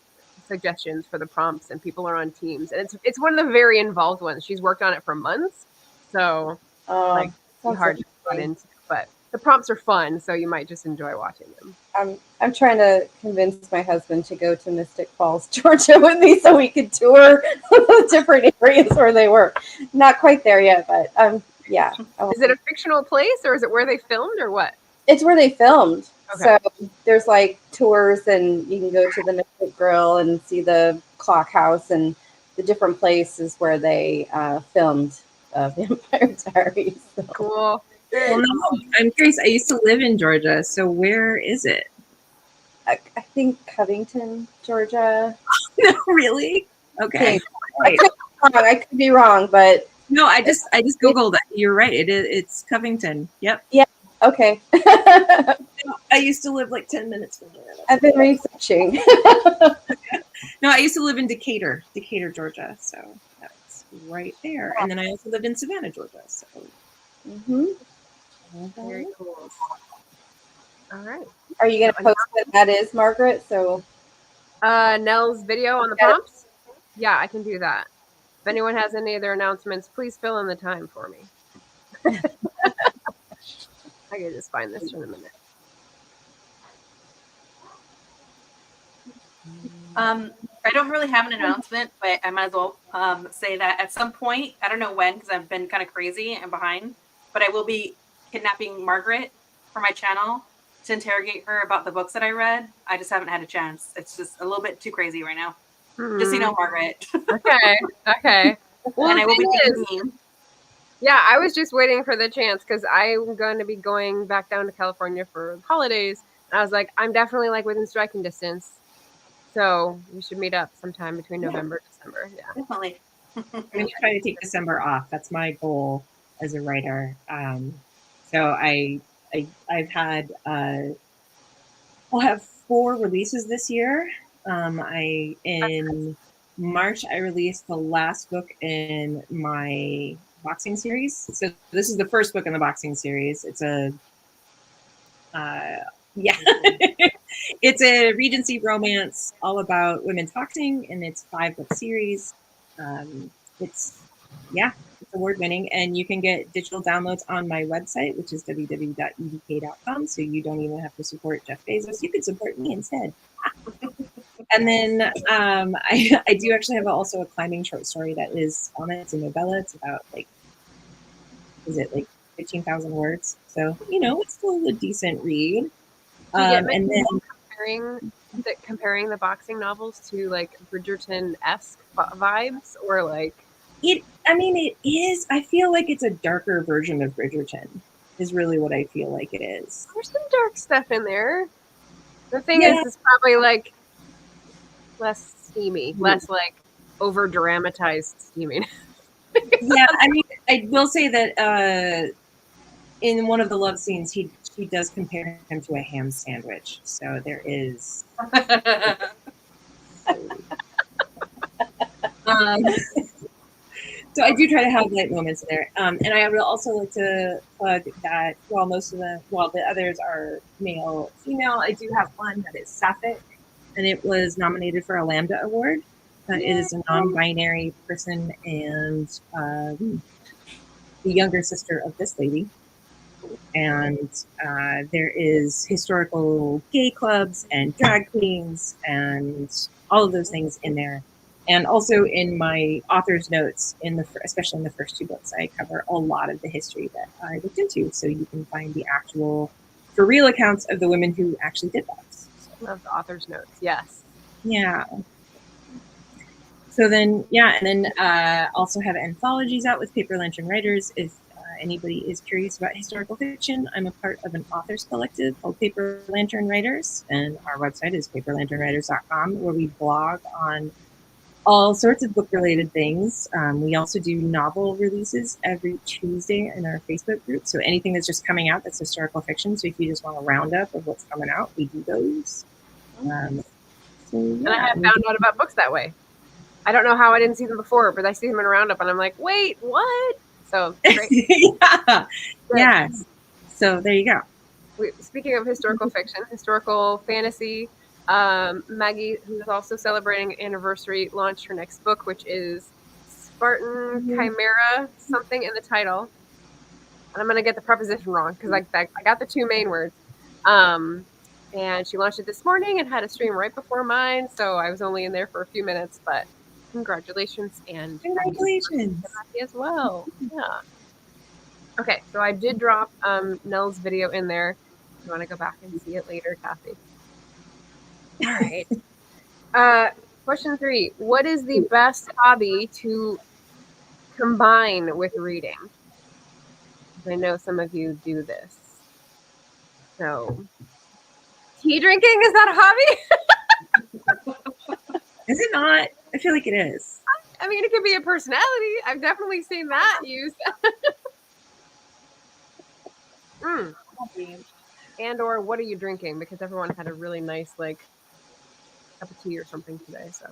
suggestions for the prompts, and people are on teams, and it's one of the very involved ones. She's worked on it for months, so like it's hard to get into, but the prompts are fun, so you might just enjoy watching them. I'm trying to convince my husband to go to Mystic Falls, Georgia with me so we could tour the different areas where they were. Not quite there yet, but yeah. Is it a fictional place, or is it where they filmed, or what? It's where they filmed. Okay. So there's like tours, and you can go to the Mystic Grill and see the clock house and the different places where they filmed Vampire Diaries. So. Cool. Well, no, I'm curious. I used to live in Georgia, so where is it? I think Covington, Georgia. No, really? Okay. Right. I could be wrong, but No, I just Googled it. You're right. It's Covington. Yep. Yeah. Okay. I used to live like 10 minutes from there. I've been researching. No, I used to live in Decatur, Georgia. So that's right there. And then I also lived in Savannah, Georgia. So. Very cool. All right. Are you going to post what that is, Margaret? So, Nell's video on the prompts? Yeah, I can do that. If anyone has any other announcements, please fill in the time for me. I can just find this in a minute. I don't really have an announcement, but I might as well say that at some point, I don't know when, because I've been kind of crazy and behind, but I will be kidnapping Margaret for my channel to interrogate her about the books that I read. I just haven't had a chance. It's just a little bit too crazy right now. Just so you know, Margaret. Okay. Well, and I will be thinking. Yeah, I was just waiting for the chance because I'm going to be going back down to California for the holidays. And I was like, I'm definitely like within striking distance. So we should meet up sometime between November and December. Yeah. Definitely. I'm going to try to take December off. That's my goal as a writer. So I've had, I'll have 4 releases this year. In March, I released the last book in my boxing series. So this is the first book in the boxing series. It's a, it's a Regency romance all about women's boxing, and it's 5-book series. It's award-winning, and you can get digital downloads on my website, which is www.edk.com. So you don't even have to support Jeff Bezos. You could support me instead. And then I do actually have also a climbing short story that is on it. It's a novella. It's about 15,000 words. So, it's still a decent read. And then comparing the boxing novels to like Bridgerton-esque vibes, or like it is. I feel like it's a darker version of Bridgerton is really what I feel like it is. There's some dark stuff in there. The thing is, it's probably like less steamy, less like over dramatized steaming. Yeah, I will say that in one of the love scenes, she does compare him to a ham sandwich. So there is. So I do try to have light moments in there. And I would also like to plug that while the others are male, female, I do have one that is sapphic, and it was nominated for a Lambda Award. It is a non-binary person and the younger sister of this lady. And there is historical gay clubs and drag queens and all of those things in there. And also in my author's notes, especially in the first 2 books, I cover a lot of the history that I looked into. So you can find the actual for real accounts of the women who actually did books. Love the author's notes. Yes. Yeah. So then, yeah, and then also have anthologies out with Paper Lantern Writers. If anybody is curious about historical fiction, I'm a part of an authors collective called Paper Lantern Writers, and our website is paperlanternwriters.com, where we blog on all sorts of book-related things. We also do novel releases every Tuesday in our Facebook group. So anything that's just coming out that's historical fiction. So if you just want a roundup of what's coming out, we do those. And I have found out about books that way. I don't know how I didn't see them before, but I see them in a roundup, and I'm like, wait, what? So great. Yeah. Yes. So there you go. Speaking of historical fiction, historical fantasy, Maggie, who's also celebrating anniversary, launched her next book, which is Spartan Chimera, something in the title. And I'm going to get the preposition wrong because I got the two main words. And she launched it this morning and had a stream right before mine, so I was only in there for a few minutes, but congratulations. And congratulations as well. Yeah. Okay, so I did drop Nell's video in there. You want to go back and see it later, Kathy? All right. Question 3. What is the best hobby to combine with reading? I know some of you do this. So, tea drinking, is that a hobby? Is it not? I feel like it is. I mean, it could be a personality. I've definitely seen that used. And or what are you drinking? Because everyone had a really nice like cup of tea or something today. So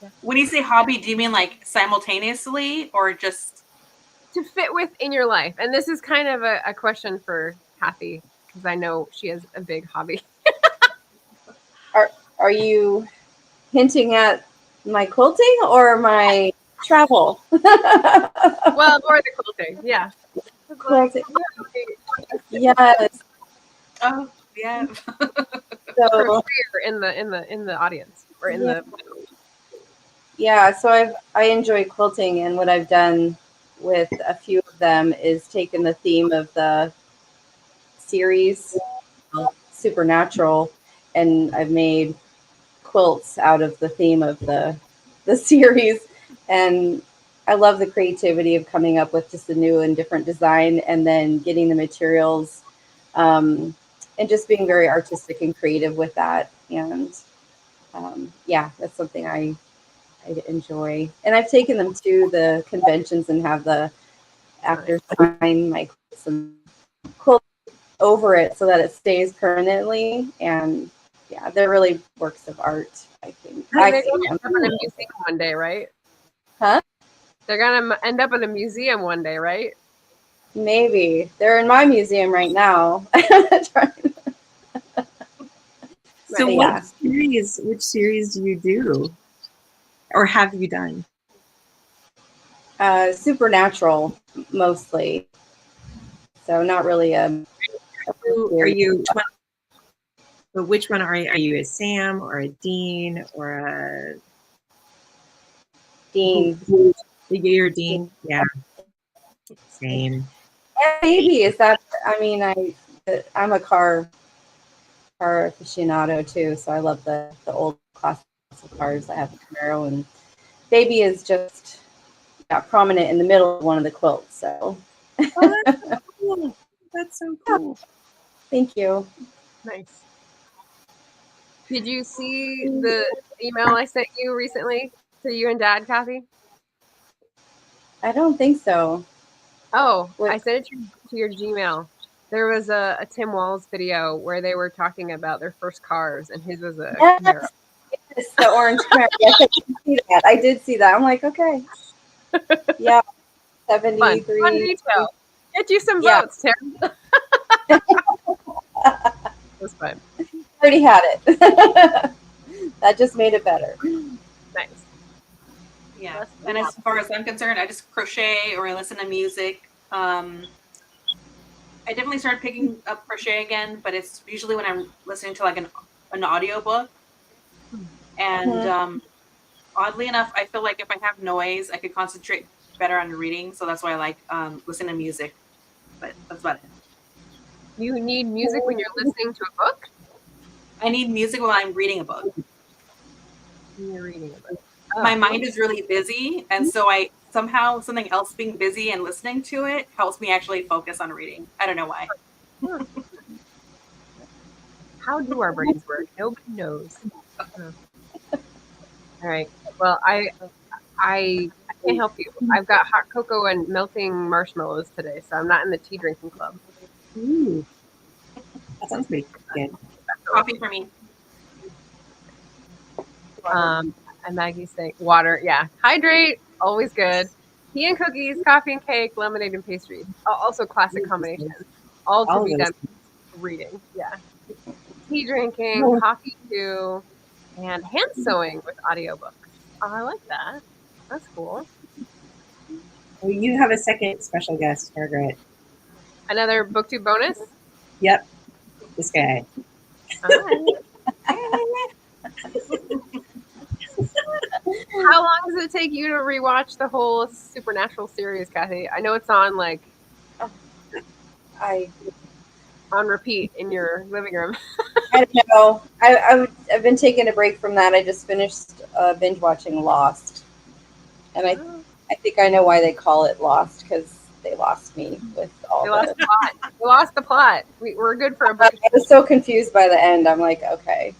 yeah. When you say hobby, do you mean like simultaneously or just to fit with in your life? And this is kind of a question for Kathy because I know she has a big hobby. Are you hinting at my quilting or my travel? Well, more the quilting, yeah. Quilting. Yes. oh yeah. So in the audience or in the yeah, so I enjoy quilting, and what I've done with a few of them is taken the theme of the series Supernatural, and I've made quilts out of the theme of the series, and I love the creativity of coming up with just a new and different design and then getting the materials and just being very artistic and creative with that. And yeah, that's something I enjoy. And I've taken them to the conventions and have the actors sign my quilts and quilt over it so that it stays permanently. And yeah, they're really works of art, I think. They're going to end up in a museum one day, right? Huh? They're going to end up in a museum one day, right? Maybe. They're in my museum right now. So yeah. Which series do you do? Or have you done? Supernatural, mostly. So not really a are you? But which one are you? Are you a Sam or a Dean or a Dean? You're Dean, yeah. Same. And maybe is that? I mean, I'm a car aficionado too, so I love the old classic cars. I have a Camaro, and Baby is just prominent in the middle of one of the quilts. So. Oh, that's so cool. That's so cool. Thank you. Nice. Did you see the email I sent you recently to you and Dad, Kathy? I don't think so. Oh, I sent it to your Gmail. There was a Tim Walls video where they were talking about their first cars, and his was a Camaro. Yes, the orange Camaro. Yes, I did see that. I did see that. I'm like, okay. Yeah, 73. Fun detail. Get you some votes, Tim. It was fun. Already had it. That just made it better. Nice. Yeah. And as far as I'm concerned, I just crochet or I listen to music. I definitely started picking up crochet again, but it's usually when I'm listening to like an audiobook. And oddly enough, I feel like if I have noise, I could concentrate better on reading. So that's why I like listening to music. But that's about it. You need music when you're listening to a book? I need music while I'm reading a book. When you're reading a book. My mind is really busy, and so I somehow something else being busy and listening to it helps me actually focus on reading. I don't know why. How do our brains work? Nobody knows. All right. Well, I can't help you. I've got hot cocoa and melting marshmallows today, so I'm not in the tea drinking club. Ooh, that sounds pretty good. Coffee for me. And Maggie's saying water. Yeah. Hydrate. Always good. Tea and cookies, coffee and cake, lemonade and pastries. Also classic combinations. All to be done reading. Yeah. Tea drinking, coffee too, and hand sewing with audiobooks. Oh, I like that. That's cool. Well, you have a second special guest, Margaret. Another BookTube bonus? Yep. This guy. All right. How long does it take you to rewatch the whole Supernatural series, Kathy? I know it's on on repeat in your living room. I don't know. I've been taking a break from that. I just finished binge watching Lost, and I think I know why they call it Lost, because they lost me with all. They lost the plot. They lost the plot. We're good for a book. I was so confused by the end. I'm like, okay.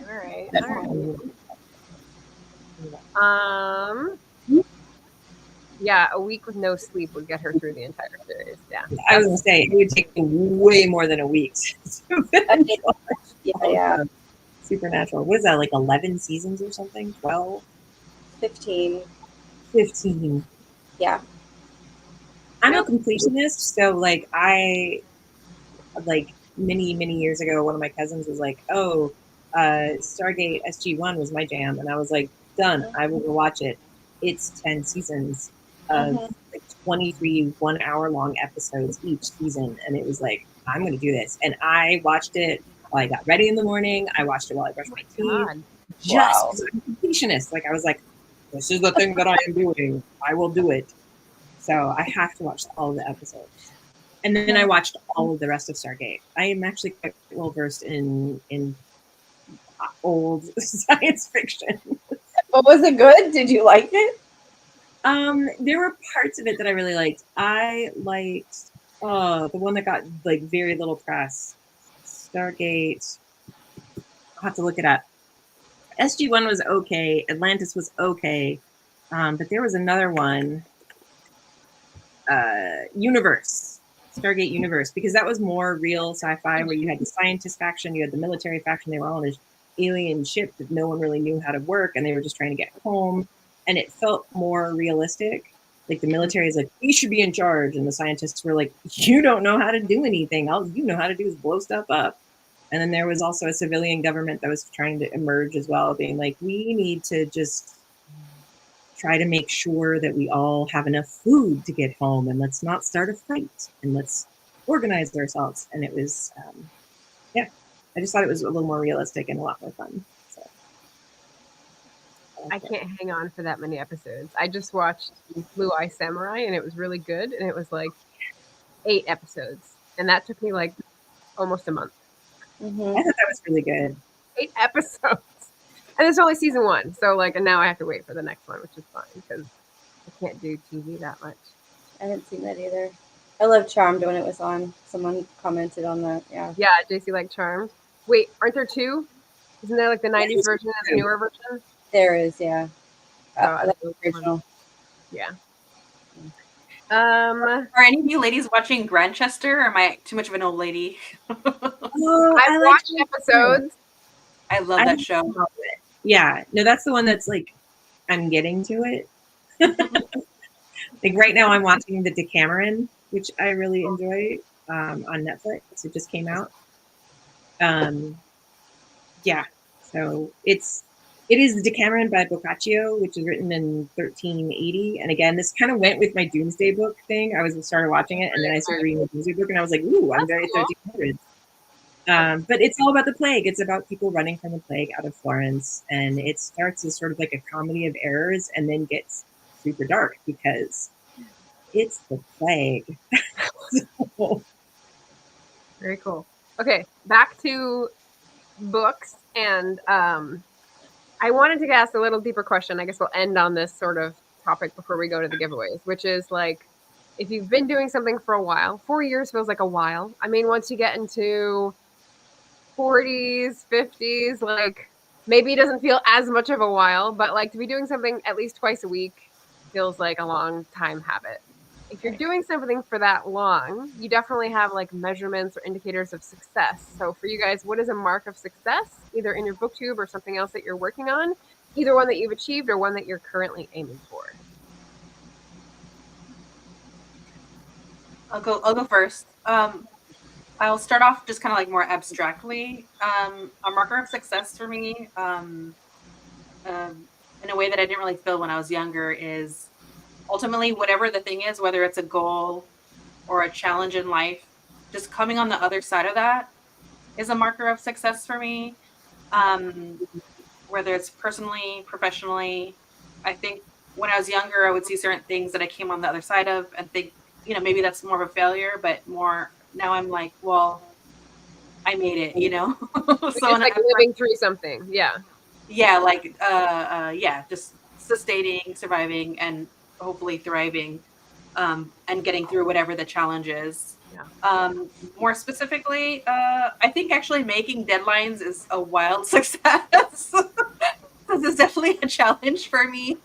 All right. Yeah, a week with no sleep would get her through the entire series. Yeah. I was gonna say it would take way more than a week. Yeah. Supernatural. What is that, like 11 seasons or something? 12? 15. 15. Yeah. I'm a completionist, so many years ago, one of my cousins was like, "Oh, Stargate SG-1 was my jam," and I was like, "Done. I will go watch it." It's 10 seasons of 23 1-hour-long episodes each season, and it was like, I'm going to do this. And I watched it while I got ready in the morning. I watched it while I brushed my teeth. Just because I'm a completionist. I was like, this is the thing that I am doing. I will do it. So I have to watch all of the episodes. And then I watched all of the rest of Stargate. I am actually quite well versed in old science fiction. But was it good? Did you like it? There were parts of it that I really liked. I liked the one that got very little press. Stargate. I'll have to look it up. SG-1 was okay. Atlantis was okay. But there was another one. Universe. Stargate Universe, because that was more real sci-fi, where you had the scientist faction, you had the military faction. They were all on this alien ship that no one really knew how to work, and they were just trying to get home. And it felt more realistic. Like the military is like, we should be in charge, and the scientists were like, you don't know how to do anything. All you know how to do is blow stuff up. And then there was also a civilian government that was trying to emerge as well, being like, we need to just try to make sure that we all have enough food to get home, and let's not start a fight, and let's organize ourselves. And it was, I just thought it was a little more realistic and a lot more fun. So I can't hang on for that many episodes. I just watched Blue Eye Samurai, and it was really good. And it was 8 episodes, and that took me almost a month. I thought that was really good. 8 episodes. And it's only season 1. So and now I have to wait for the next one, which is fine because I can't do TV that much. I haven't seen that either. I loved Charmed when it was on. Someone commented on that. Yeah. Yeah, JC liked Charmed. Wait, aren't there 2? Isn't there the 90s version and the newer version? There is, yeah. That's the original. Yeah. Are any of you ladies watching Grantchester, or am I too much of an old lady? I've watched episodes. I love that show. Yeah, no, that's the one that's I'm getting to it. Right now I'm watching the Decameron, which I really enjoy, on Netflix. It just came out. Yeah, so it is the Decameron by Boccaccio, which is written in 1380. And again, this kind of went with my Doomsday Book thing. I started watching it, and then I started reading the Doomsday Book, and I was like, ooh, I'm very 1300s. But it's all about the plague. It's about people running from the plague out of Florence. And it starts as sort of a comedy of errors, and then gets super dark because it's the plague. Very cool. Okay, back to books, and I wanted to ask a little deeper question. I guess we'll end on this sort of topic before we go to the giveaways, which is like, if you've been doing something for a while, 4 years feels like a while. I mean, once you get into 40s, 50s, like maybe it doesn't feel as much of a while, but like to be doing something at least twice a week feels like a long time habit. If you're doing something for that long, you definitely have like measurements or indicators of success. So for you guys, what is a mark of success, either in your booktube or something else that you're working on, either one that you've achieved or one that you're currently aiming for? I'll go first. I'll start off just kind of like more abstractly. A marker of success for me, in a way that I didn't really feel when I was younger, is ultimately whatever the thing is, whether it's a goal or a challenge in life, just coming on the other side of that is a marker of success for me. Whether it's personally, professionally. I think when I was younger, I would see certain things that I came on the other side of and think, maybe that's more of a failure, but more now I'm like, well, I made it, So So just like living through something. Yeah. yeah, like just sustaining, surviving, and hopefully thriving, and getting through whatever the challenge is. Yeah. More specifically, I think actually making deadlines is a wild success. This is definitely a challenge for me.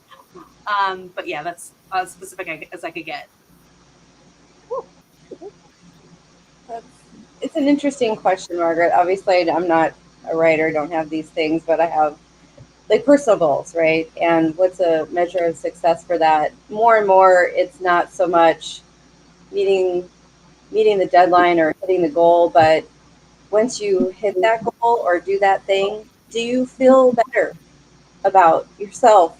But yeah, that's as specific as I could get. It's an interesting question, Margaret. Obviously, I'm not a writer, don't have these things, but I have like personal goals, right? And what's a measure of success for that? More and more, it's not so much meeting the deadline or hitting the goal, but once you hit that goal or do that thing, do you feel better about yourself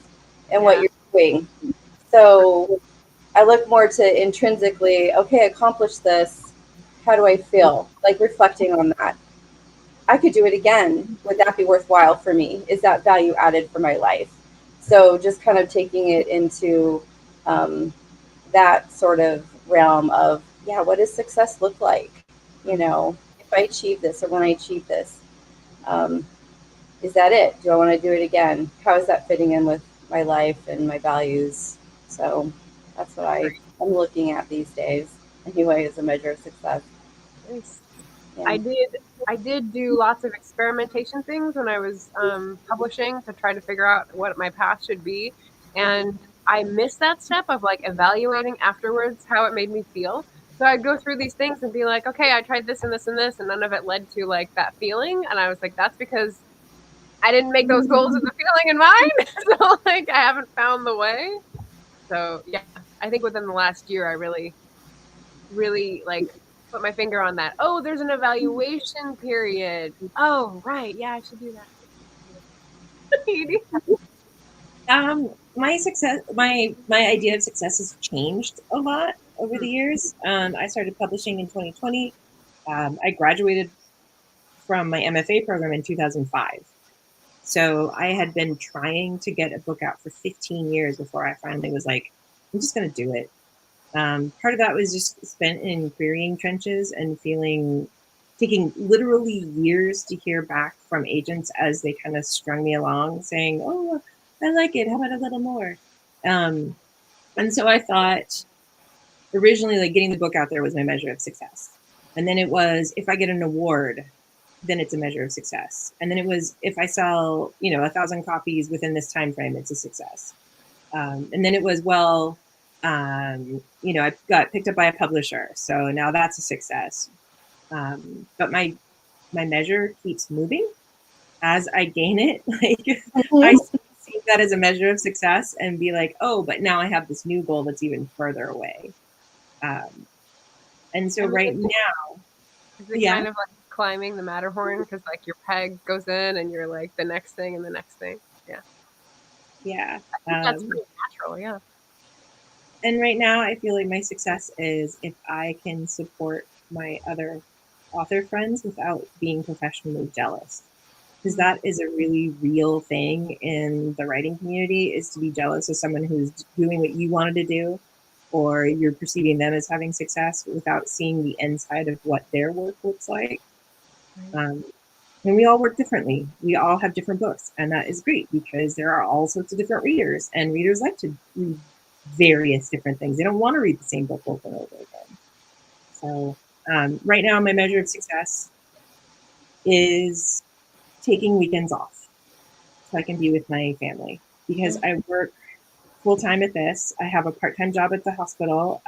and what you're doing? So I look more to intrinsically, okay, accomplished this. How do I feel? Like reflecting on that. I could do it again. Would that be worthwhile for me? Is that value added for my life? So just kind of taking it into that sort of realm of, yeah, what does success look like? If I achieve this or when I achieve this, is that it? Do I want to do it again? How is that fitting in with my life and my values? So that's what I'm looking at these days. Anyway, as a measure of success. Nice. Yeah. I did do lots of experimentation things when I was publishing to try to figure out what my path should be. And I missed that step of like evaluating afterwards how it made me feel. So I'd go through these things and be like, okay, I tried this and this and this, and none of it led to like that feeling. And I was like, that's because I didn't make those goals with the feeling in mind. So like I haven't found the way. So yeah, I think within the last year I really like put my finger on that. Oh, there's an evaluation period. Oh, right. Yeah, I should do that. My success, my idea of success has changed a lot over the years. I started publishing in 2020. I graduated from my MFA program in 2005. So I had been trying to get a book out for 15 years before I finally was like, I'm just going to do it. Part of that was just spent in querying trenches and taking literally years to hear back from agents as they kind of strung me along saying, oh, I like it. How about a little more? And so I thought originally like getting the book out there was my measure of success. And then it was, if I get an award, then it's a measure of success. And then it was, if I sell, 1,000 copies within this time frame, it's a success. And then it was, well, I got picked up by a publisher, so now that's a success. But my measure keeps moving as I gain it. Like I see that as a measure of success and be like, oh, but now I have this new goal that's even further away. And so right now, is it kind of like climbing the Matterhorn, because like your peg goes in and you're like the next thing and the next thing. Yeah, that's pretty natural. Yeah. And right now I feel like my success is if I can support my other author friends without being professionally jealous, because that is a really real thing in the writing community, is to be jealous of someone who's doing what you wanted to do or you're perceiving them as having success without seeing the inside of what their work looks like. And we all work differently. We all have different books, and that is great because there are all sorts of different readers, and readers like to read various different things. They don't want to read the same book over and over again. So right now, my measure of success is taking weekends off so I can be with my family, because I work full-time at this. I have a part-time job at the hospital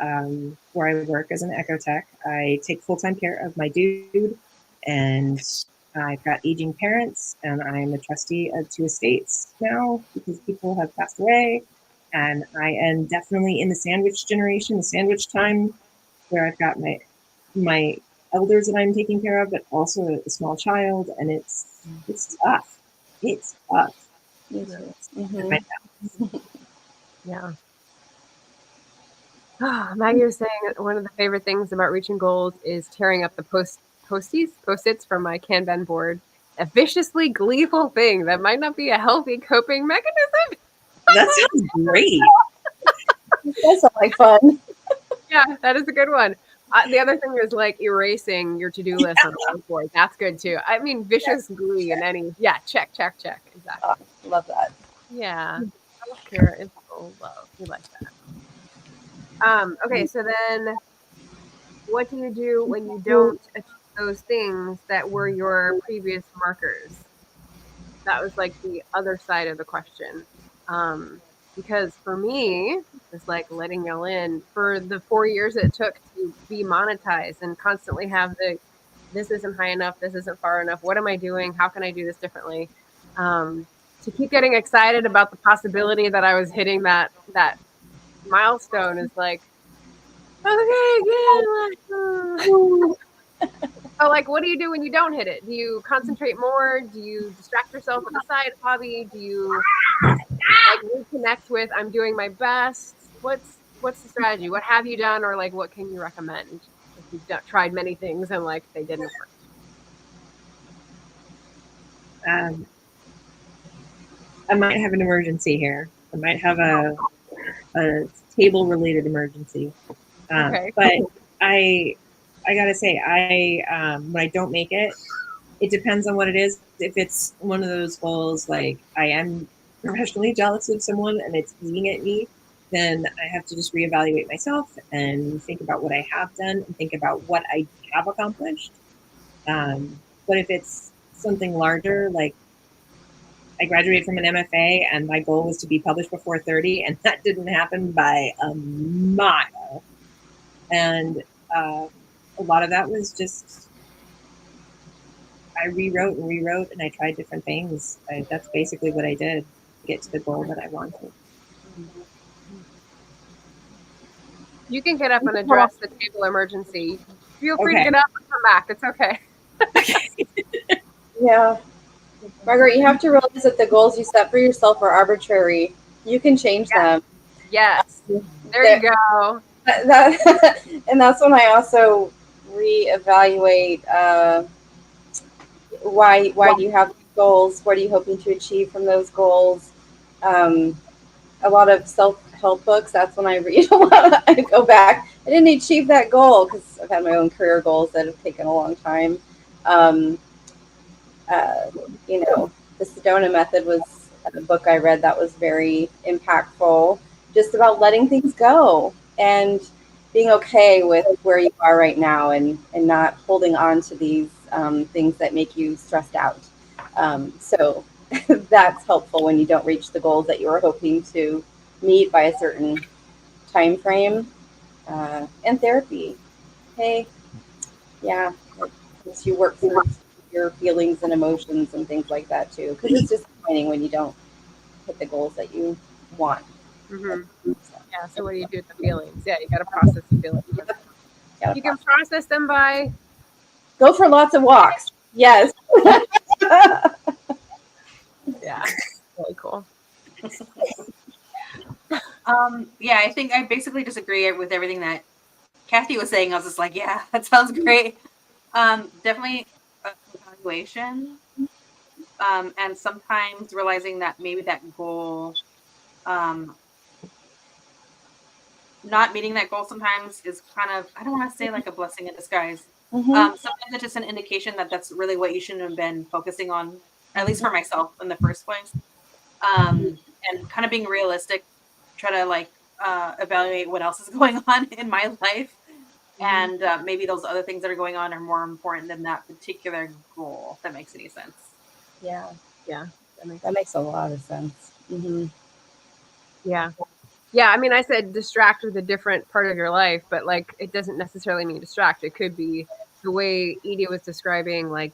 where I work as an echo tech. I take full-time care of my dude, and I've got aging parents, and I'm a trustee of 2 estates now because people have passed away. And I am definitely in the sandwich generation, the sandwich time, where I've got my elders that I'm taking care of, but also a small child, and it's tough. It's tough. Yeah. Maggie was saying that one of the favorite things about reaching goals is tearing up the post-its from my Kanban board. A viciously gleeful thing that might not be a healthy coping mechanism. That sounds great. That sounds like fun. Yeah, that is a good one. The other thing is like erasing your to-do list on a whiteboard. That's good too. I mean, vicious glee in any. Yeah, check. Exactly. Love that. Yeah. Self-care is full love. We like that. Okay, so then what do you do when you don't achieve those things that were your previous markers? That was like the other side of the question. Because for me, it's like letting y'all in. For the 4 years it took to be monetized and constantly have this isn't high enough, this isn't far enough, what am I doing? How can I do this differently? To keep getting excited about the possibility that I was hitting that milestone is like, okay, yeah. So like, what do you do when you don't hit it? Do you concentrate more? Do you distract yourself with a side hobby? Do you like reconnect with I'm doing my best? What's the strategy? What have you done, or like what can you recommend if you've tried many things and like they didn't work? I might have an emergency here. I might have a table related emergency. Okay. But I gotta say, when I don't make it, it depends on what it is. If it's one of those goals, like I am professionally jealous of someone and it's eating at me, then I have to just reevaluate myself and think about what I have done and think about what I have accomplished. But if it's something larger, like I graduated from an MFA and my goal was to be published before 30, and that didn't happen by a mile. And a lot of that was just, I rewrote and I tried different things. That's basically what I did to get to the goal that I wanted. You can get up and address the table emergency. Feel free to get up and come back. It's okay. Yeah. Margaret, you have to realize that the goals you set for yourself are arbitrary. You can change them. Yes. There you go. And that's when I also reevaluate why do you have goals? What are you hoping to achieve from those goals? A lot of self-help books, that's when I read a lot. I go back. I didn't achieve that goal because I've had my own career goals that have taken a long time. The Sedona Method was a book I read that was very impactful, just about letting things go and being okay with where you are right now and not holding on to these things that make you stressed out. So that's helpful when you don't reach the goals that you were hoping to meet by a certain time frame. And therapy. Hey, yeah, as you work through your feelings and emotions and things like that too, because it's disappointing when you don't hit the goals that you want. Mm-hmm. Yeah, so what do you do with the feelings? Yeah, you got to process the feelings. You can process them by... Go for lots of walks. Yes. Yeah, really cool. Yeah, I think I basically disagree with everything that Kathy was saying. I was just like, yeah, that sounds great. Definitely evaluation. And sometimes realizing that maybe that goal not meeting that goal sometimes is kind of, I don't want to say like a blessing in disguise. Mhm. Sometimes it's just an indication that that's really what you shouldn't have been focusing on, at least for myself in the first place. And kind of being realistic, try to like evaluate what else is going on in my life. And maybe those other things that are going on are more important than that particular goal, if that makes any sense. Yeah, Yeah. that makes a lot of sense. Mm-hmm. Yeah. Yeah, I mean, I said distract with a different part of your life, but like it doesn't necessarily mean distract. It could be the way Edie was describing, like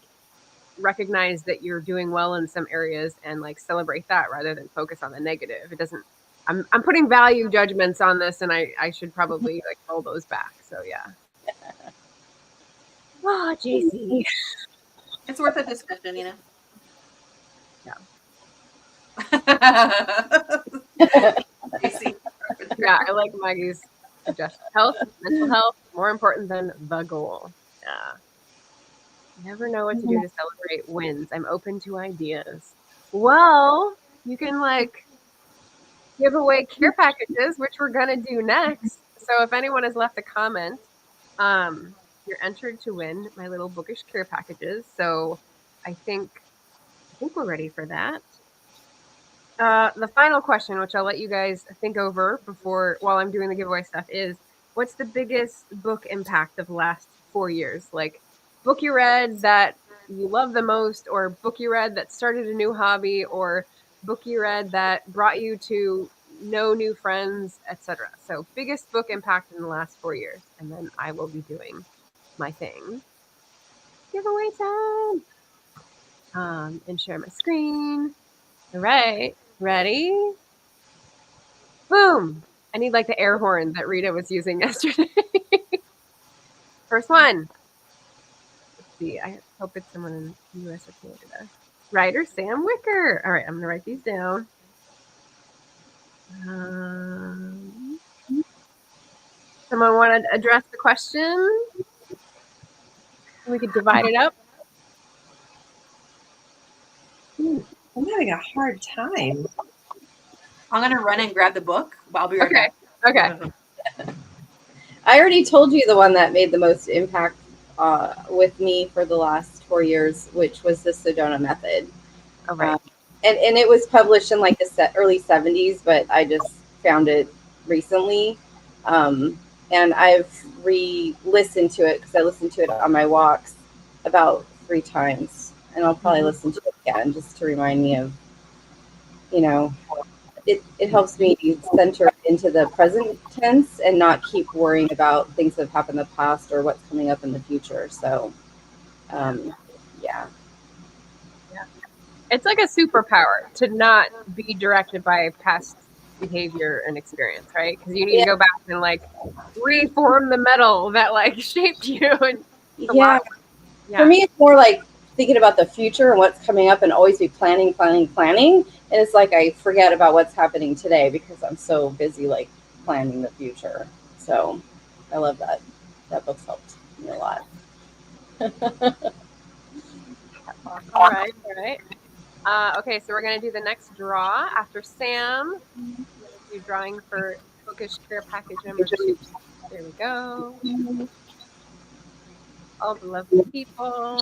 recognize that you're doing well in some areas and like celebrate that rather than focus on the negative. It doesn't. I'm putting value judgments on this, and I should probably like roll those back. So yeah. Oh, JC. It's worth a discussion, you know. JC. Yeah, I like Maggie's suggestion. Health, mental health, more important than the goal. Yeah. Never know what to do to celebrate wins. I'm open to ideas. Well, you can like give away care packages, which we're gonna do next. So if anyone has left a comment, you're entered to win my little bookish care packages. So I think we're ready for that. The final question, which I'll let you guys think over before while I'm doing the giveaway stuff, is what's the biggest book impact of the last 4 years? Like book you read that you love the most, or book you read that started a new hobby, or book you read that brought you to know new friends, etc. So biggest book impact in the last 4 years, and then I will be doing my thing. Giveaway time. And share my screen. All right. Ready? Boom! I need like the air horn that Rita was using yesterday. First one. Let's see. I hope it's someone in the US or Canada. Writer Sam Wicker. All right, I'm gonna write these down. Someone want to address the question? We could divide it up. I'm having a hard time. I'm gonna run and grab the book, but I'll be right back. Okay. I already told you the one that made the most impact with me for the last 4 years, which was the Sedona Method. All right. And it was published in like the early 70s, but I just found it recently. And I've re-listened to it because I listened to it on my walks about 3 times. And I'll probably listen to it again just to remind me of, you know, it helps me center into the present tense and not keep worrying about things that have happened in the past or what's coming up in the future. So, yeah. It's like a superpower to not be directed by past behavior and experience, right? Because you need to go back and like reform the metal that like shaped you. And Yeah. For me, it's more like thinking about the future and what's coming up and always be planning. And it's like I forget about what's happening today because I'm so busy like planning the future. So I love that. That book's helped me a lot. All right. Okay, so we're going to do the next draw after Sam. I'm going to do drawing for Bookish Care Package number 2. There we go. All the lovely people,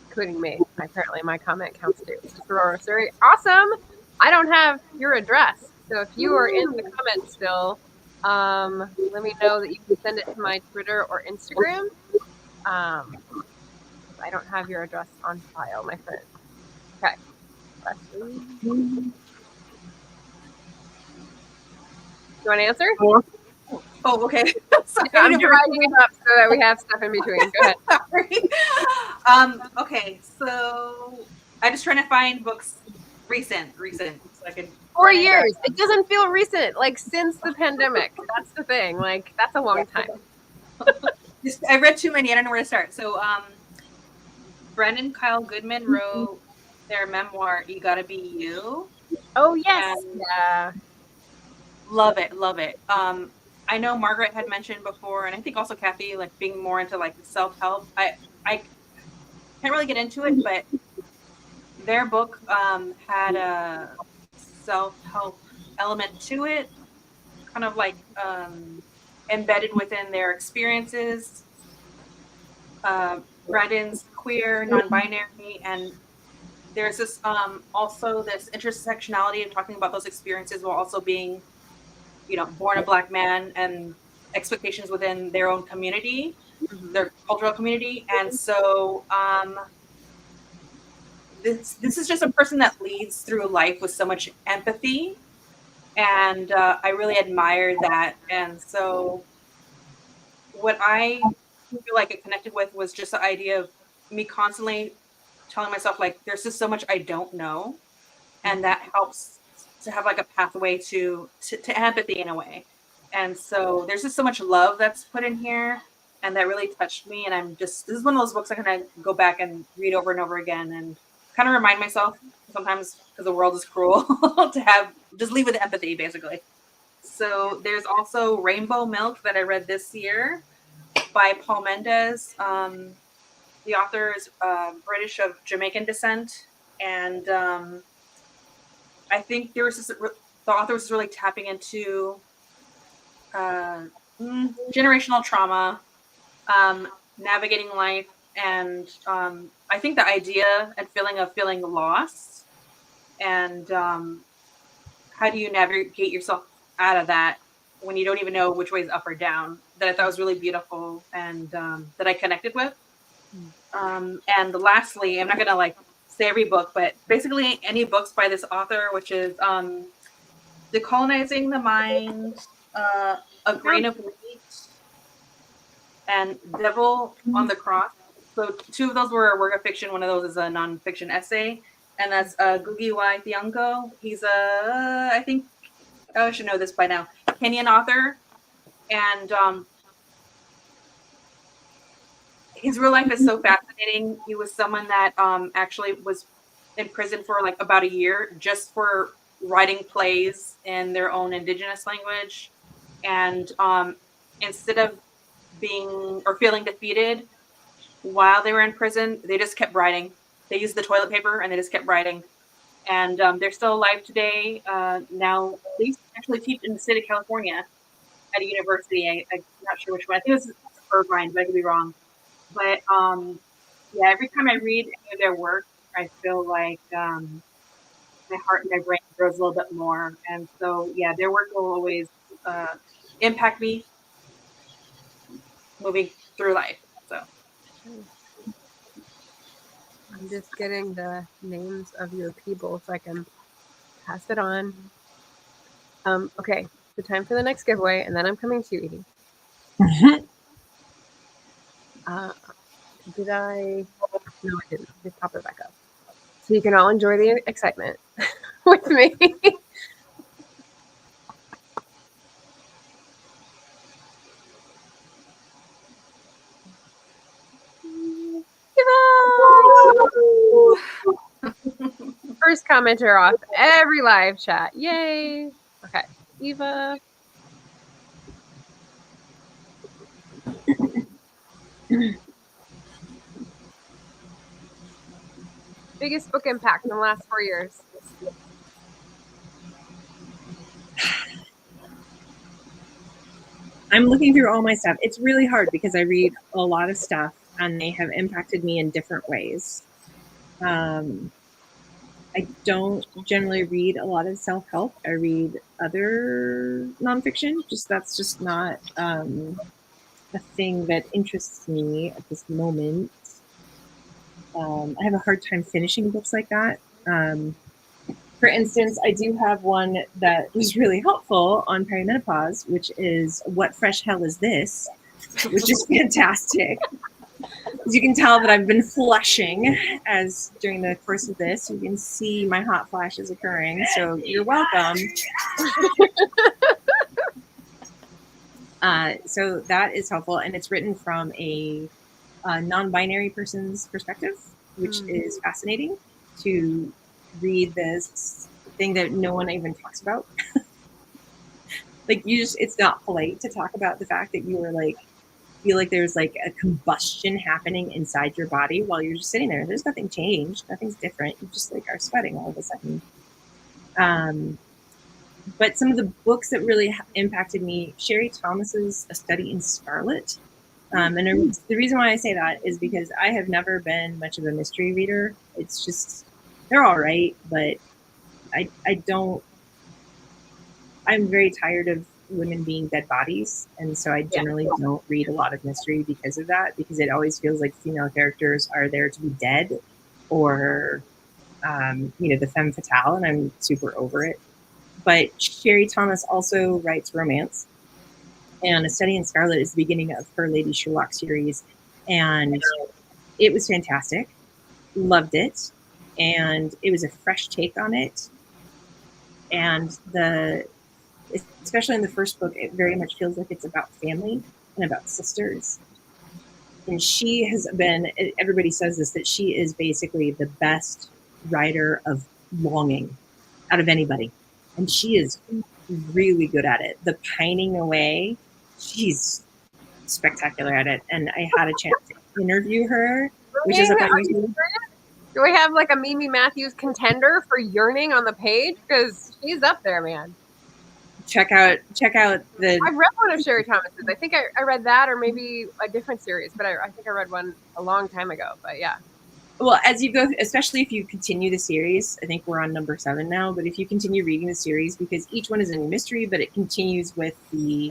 including me. Apparently, my comment counts too. Sorora Suri. Awesome. I don't have your address, so if you are in the comments still, let me know that you can send it to my Twitter or Instagram. I don't have your address on file, my friend. Okay. You want to answer? Oh, okay. Sorry, I'm dividing it up so that we have stuff in between. Go ahead. Sorry. Okay, so I'm just trying to find books recent, so I can. 4 years. It doesn't feel recent, like since the pandemic. That's the thing. Like that's a long time. I read too many. I don't know where to start. So, Brendan Kyle Goodman wrote their memoir, "You Gotta Be You." Oh yes. Yeah. Love it. I know Margaret had mentioned before, and I think also Kathy, like being more into like self-help. I can't really get into it, but their book had a self-help element to it, kind of like embedded within their experiences. Brandon's queer, non-binary, and there's this also this intersectionality of talking about those experiences while also being, born a Black man and expectations within their own community, their cultural community. And so this is just a person that leads through life with so much empathy, and I really admire that. And so what I feel like it connected with was just the idea of me constantly telling myself, like, there's just so much I don't know, and that helps to have like a pathway to empathy in a way. And so there's just so much love that's put in here, and that really touched me. And this is one of those books I kind of go back and read over and over again, and kind of remind myself sometimes, because the world is cruel, to just leave with empathy, basically. So there's also Rainbow Milk that I read this year by Paul Mendes. The author is British of Jamaican descent, and I think the author was really tapping into generational trauma, navigating life, and I think the idea and feeling of feeling lost, and how do you navigate yourself out of that when you don't even know which way is up or down, that I thought was really beautiful, and that I connected with. And lastly, I'm not going to say every book, but basically any books by this author, which is Decolonizing the Mind, A Grain of Wheat, and Devil on the Cross. So 2 of those were a work of fiction. One of those is a nonfiction essay. And that's Ngugi wa Thiong'o. He's I think I should know this by now, Kenyan author. And his real life is so fascinating. He was someone that actually was in prison for about a year just for writing plays in their own indigenous language. And instead of feeling defeated while they were in prison, they just kept writing. They used the toilet paper and they just kept writing. And they're still alive today. Now they actually teach in the state of California at a university. I'm not sure which one. I think it was Irvine, but I could be wrong. But yeah, every time I read any of their work, I feel like my heart and my brain grows a little bit more. And so, yeah, their work will always impact me moving through life. So I'm just getting the names of your people so I can pass it on. Okay, the time for the next giveaway, and then I'm coming to you, Edie. Did I? No, I didn't. Just pop it back up. So you can all enjoy the excitement with me. First commenter off every live chat. Yay. Okay. Eva. Biggest book impact in the last 4 years. I'm looking through all my stuff. It's really hard because I read a lot of stuff and they have impacted me in different ways. I don't generally read a lot of self-help. I read other nonfiction. That's just not a thing that interests me at this moment. I have a hard time finishing books like that. For instance, I do have one that was really helpful on perimenopause, which is What Fresh Hell Is This? Which is fantastic. As you can tell that I've been flushing during the course of this. You can see my hot flashes occurring, so you're welcome. So that is helpful, and it's written from a non-binary person's perspective, which is fascinating to read this thing that no one even talks about. It's not polite to talk about the fact that you were feel like there's a combustion happening inside your body while you're just sitting there. There's nothing changed, nothing's different. You just are sweating all of a sudden. But some of the books that really impacted me, Sherry Thomas's A Study in Scarlet. And the reason why I say that is because I have never been much of a mystery reader. It's just, they're all right, but I don't, I'm very tired of women being dead bodies. And so I generally don't read a lot of mystery because of that, because it always feels like female characters are there to be dead or, the femme fatale, and I'm super over it. But Sherry Thomas also writes romance. And A Study in Scarlet is the beginning of her Lady Sherlock series. And it was fantastic. Loved it. And it was a fresh take on it. And especially in the first book, it very much feels like it's about family and about sisters. And she has been, everybody says this, that she is basically the best writer of longing out of anybody. And she is really good at it. The pining away, she's spectacular at it. And I had a chance to interview her, which is amazing. Do we have like a Mimi Matthews contender for yearning on the page? Because she's up there, man. Check out the. I've read one of Sherry Thomas's. I think I read that, or maybe a different series, but I think I read one a long time ago. But yeah. Well, as you go, especially if you continue the series, I think we're on number 7 now. But if you continue reading the series, because each one is a new mystery, but it continues with the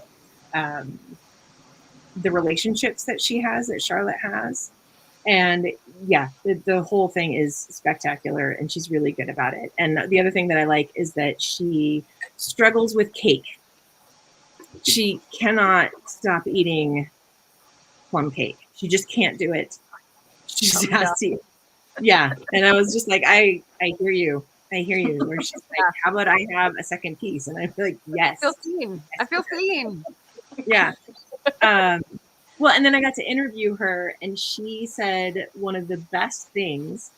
relationships that she has, that Charlotte has. And yeah, the whole thing is spectacular, and she's really good about it. And the other thing that I like is that she struggles with cake. She cannot stop eating plum cake. She just can't do it. She just has to. Yeah. And I was just like, I hear you. I hear you. Where she's like, how about I have a second piece? And I feel like, yes. I feel seen. Yeah. Well, and then I got to interview her, and she said one of the best things.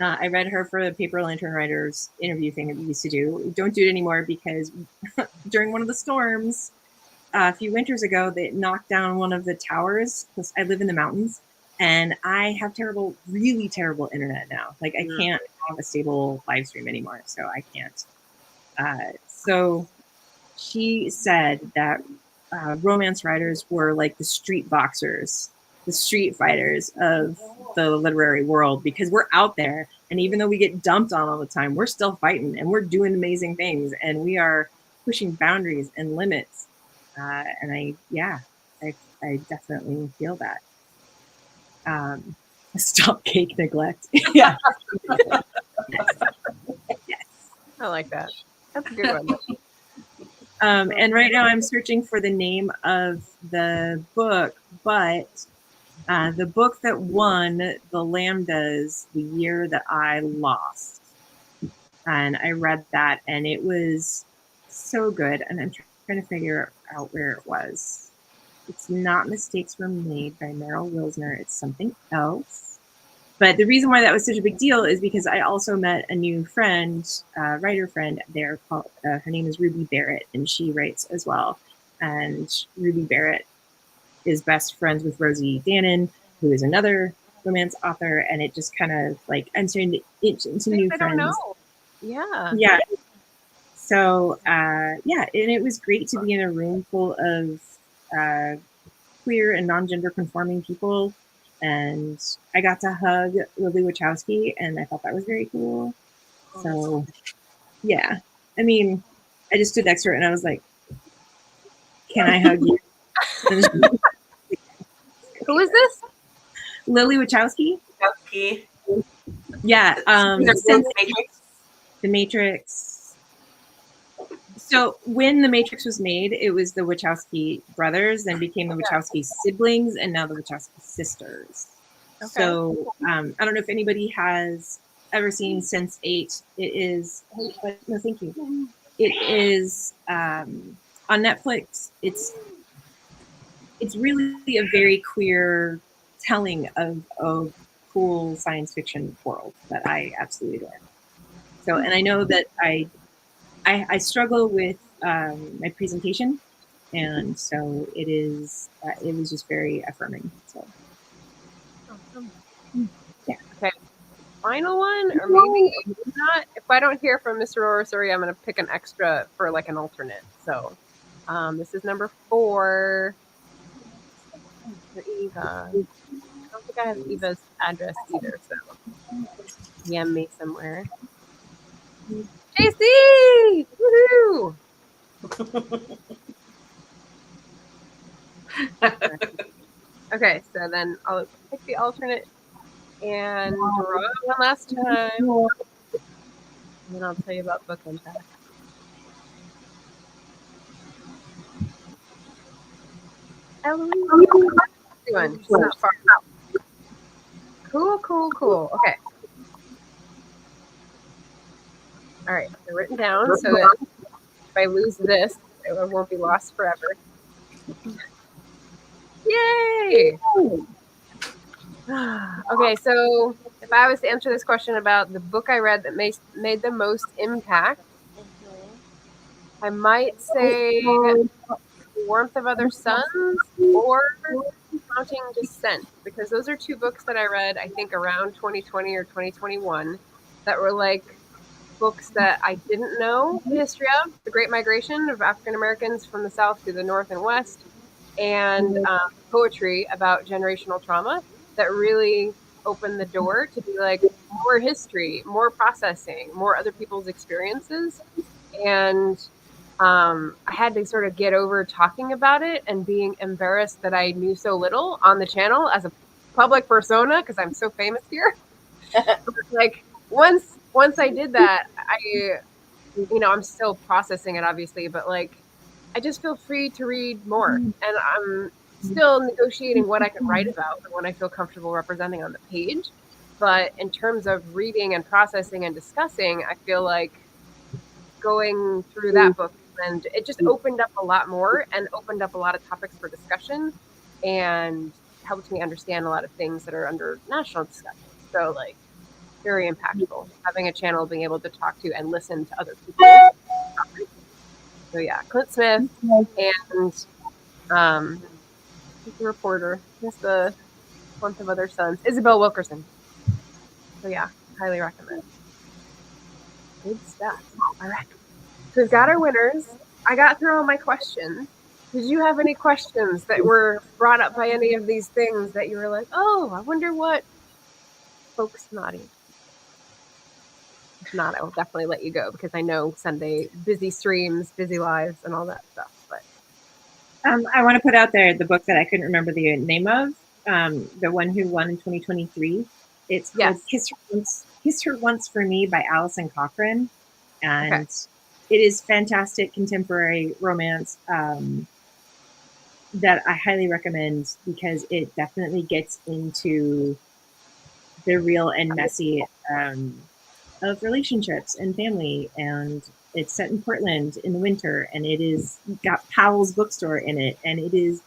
I read her for the Paper Lantern Writers interview thing that we used to do. We don't do it anymore because during one of the storms a few winters ago, they knocked down one of the towers. Because I live in the mountains, and I have really terrible internet now. Like I can't have a stable live stream anymore, so I can't. So she said that romance writers were like the street boxers, the street fighters of the literary world, because we're out there, and even though we get dumped on all the time, we're still fighting, and we're doing amazing things, and we are pushing boundaries and limits. And I definitely feel that. Stop cake neglect. Yeah. Yes. I like that. That's a good one. And right now I'm searching for the name of the book, but the book that won the Lambdas the year that I lost. And I read that, and it was so good. And I'm trying to figure out where it was. It's not Mistakes Were Made by Meryl Wilsner. It's something else. But the reason why that was such a big deal is because I also met a new friend, writer friend there. Her name is Ruby Barrett, and she writes as well. And Ruby Barrett is best friends with Rosie Dannon, who is another romance author. And it just kind of like entering into new friends. Don't know. Yeah. Yeah. So and it was great to be in a room full of queer and non-gender conforming people. And I got to hug Lily Wachowski, and I thought that was very cool. So, yeah. I mean, I just stood next to her, and I was like, can I hug you? Who is this? Lily Wachowski. Okay. Yeah. The Matrix. The Matrix. So when The Matrix was made, it was the Wachowski brothers, then became the Wachowski siblings, and now the Wachowski sisters. Okay. So I don't know if anybody has ever seen Sense8. It is, no, thank you. It is on Netflix. It's really a very queer telling of a cool science fiction world that I absolutely adore. So, and I know that I struggle with my presentation, and so it was just very affirming. So, awesome. Yeah. Okay. final one, or maybe not. If I don't hear from Mr. Orosuri, I'm going to pick an extra for like an alternate. So this is number 4 for Eva. I don't think I have Eva's address either, so DM me somewhere. JC! Woohoo! Okay, so then I'll pick the alternate and draw one last time. And then I'll tell you about book impact. Eloise, how you doing? She's not far. Cool, cool, cool. Okay. All right, they're written down so that if I lose this, it won't be lost forever. Yay! Okay, so if I was to answer this question about the book I read that made the most impact, I might say Warmth of Other Suns or Counting Descent, because those are 2 books that I read, I think, around 2020 or 2021 that were like books that I didn't know the history of, the Great Migration of African Americans from the South to the North and West, and poetry about generational trauma that really opened the door to be like more history, more processing, more other people's experiences. And I had to sort of get over talking about it and being embarrassed that I knew so little on the channel as a public persona, because I'm so famous here. Like once I did that, I'm still processing it, obviously, but like I just feel free to read more, and I'm still negotiating what I can write about and what I feel comfortable representing on the page. But in terms of reading and processing and discussing, I feel like going through that book, and it just opened up a lot more and opened up a lot of topics for discussion and helped me understand a lot of things that are under national discussion. So like very impactful, having a channel, being able to talk to and listen to other people. So yeah, Clint Smith and he's the reporter. He's the Warmth of Other Suns, Isabel Wilkerson. So yeah, highly recommend. Good stuff. All right. So we've got our winners. I got through all my questions. Did you have any questions that were brought up by any of these things that you were like, oh, I wonder what folks nodding? If not, I will definitely let you go because I know Sunday, busy streams, busy lives, and all that stuff. But I want to put out there the book that I couldn't remember the name of, the one who won in 2023. It's called Kiss Her Once for Me by Alison Cochran. And it is fantastic contemporary romance that I highly recommend because it definitely gets into the real and messy of relationships and family. And it's set in Portland in the winter, and it is got Powell's bookstore in it, and it is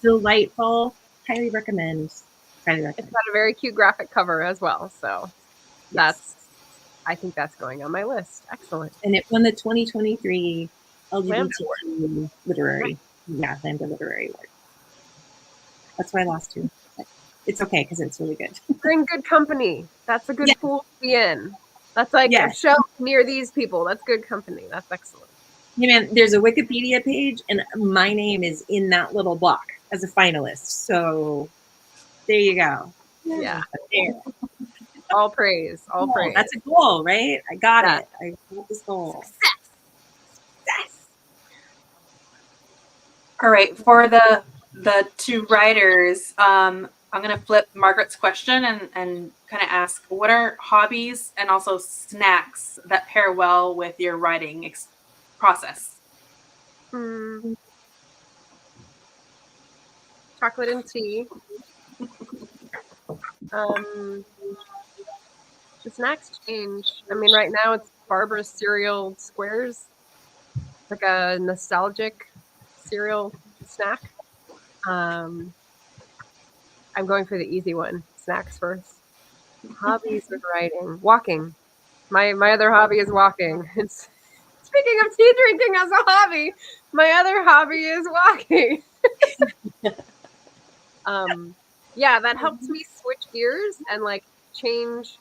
delightful. Highly recommend. Highly recommend. It's got a very cute graphic cover as well, so I think that's going on my list. Excellent. And it won the 2023 LGBT literary, Lambda Literary Award. That's why I lost 2. It's okay because it's really good. You're in good company. That's a good pool to be in. That's like a show near these people. That's good company. That's excellent. Yeah, man, there's a Wikipedia page, and my name is in that little block as a finalist. So there you go. Yeah. There. All praise. All praise. That's a goal, right? I got it. I got this goal. Success. All right, for the 2 writers, I'm going to flip Margaret's question and kind of ask, what are hobbies and also snacks that pair well with your writing process? Chocolate and tea. The snacks change. I mean, right now it's Barbara's cereal squares, like a nostalgic cereal snack. I'm going for the easy one. Snacks first. Hobbies with writing. Walking. My other hobby is walking. It's speaking of tea drinking as a hobby, my other hobby is walking. Yeah, that helps me switch gears and like change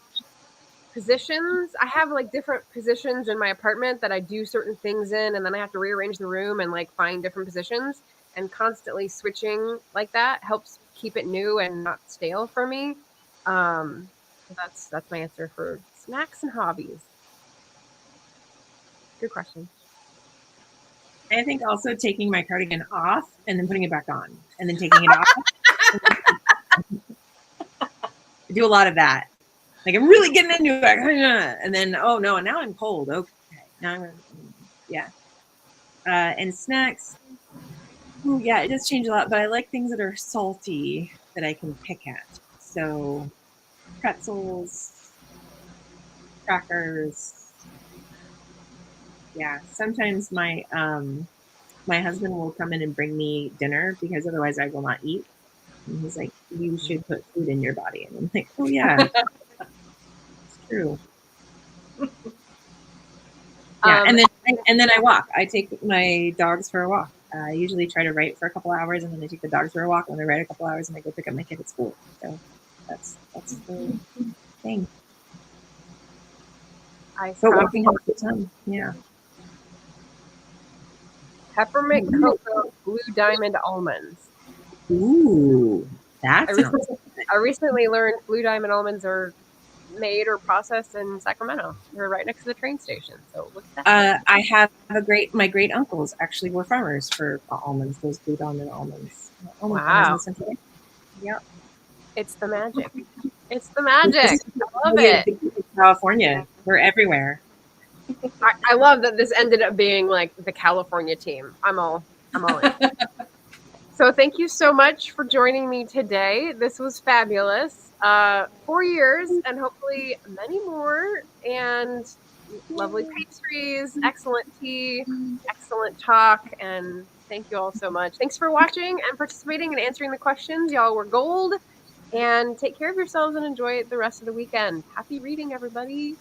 positions. I have like different positions in my apartment that I do certain things in, and then I have to rearrange the room and like find different positions, and constantly switching like that helps keep it new and not stale for me. So that's my answer for snacks and hobbies. Good question. I think also taking my cardigan off and then putting it back on and then taking it off. I do a lot of that. Like I'm really getting into it. And then, oh no, now I'm cold. Okay. Now I'm, yeah. And snacks. Oh yeah, it does change a lot, but I like things that are salty that I can pick at. So pretzels, crackers. Yeah. Sometimes my my husband will come in and bring me dinner because otherwise I will not eat. And he's like, you should put food in your body. And I'm like, oh yeah, it's true. Yeah, and then I walk. I take my dogs for a walk. I usually try to write for a couple hours, and then I take the dogs for a walk. And then I write a couple hours, and I go pick up my kid at school. So that's the thing. I But walking helps a ton. Yeah. Peppermint cocoa blue diamond almonds. Ooh, that sounds good. I recently learned blue diamond almonds are made or processed in Sacramento. They're right next to the train station. So look at that. I have my great uncles actually were farmers for almonds, those blue diamond almonds. Wow. Yep. It's the magic. It's the magic. I love it. California. We're everywhere. I love that this ended up being like the California team. I'm all in. So thank you so much for joining me today. This was fabulous. 4 years and hopefully many more, and lovely pastries, excellent tea, excellent talk, and thank you all so much. Thanks for watching and participating and answering the questions. Y'all were gold. And take care of yourselves and enjoy the rest of the weekend. Happy reading, everybody.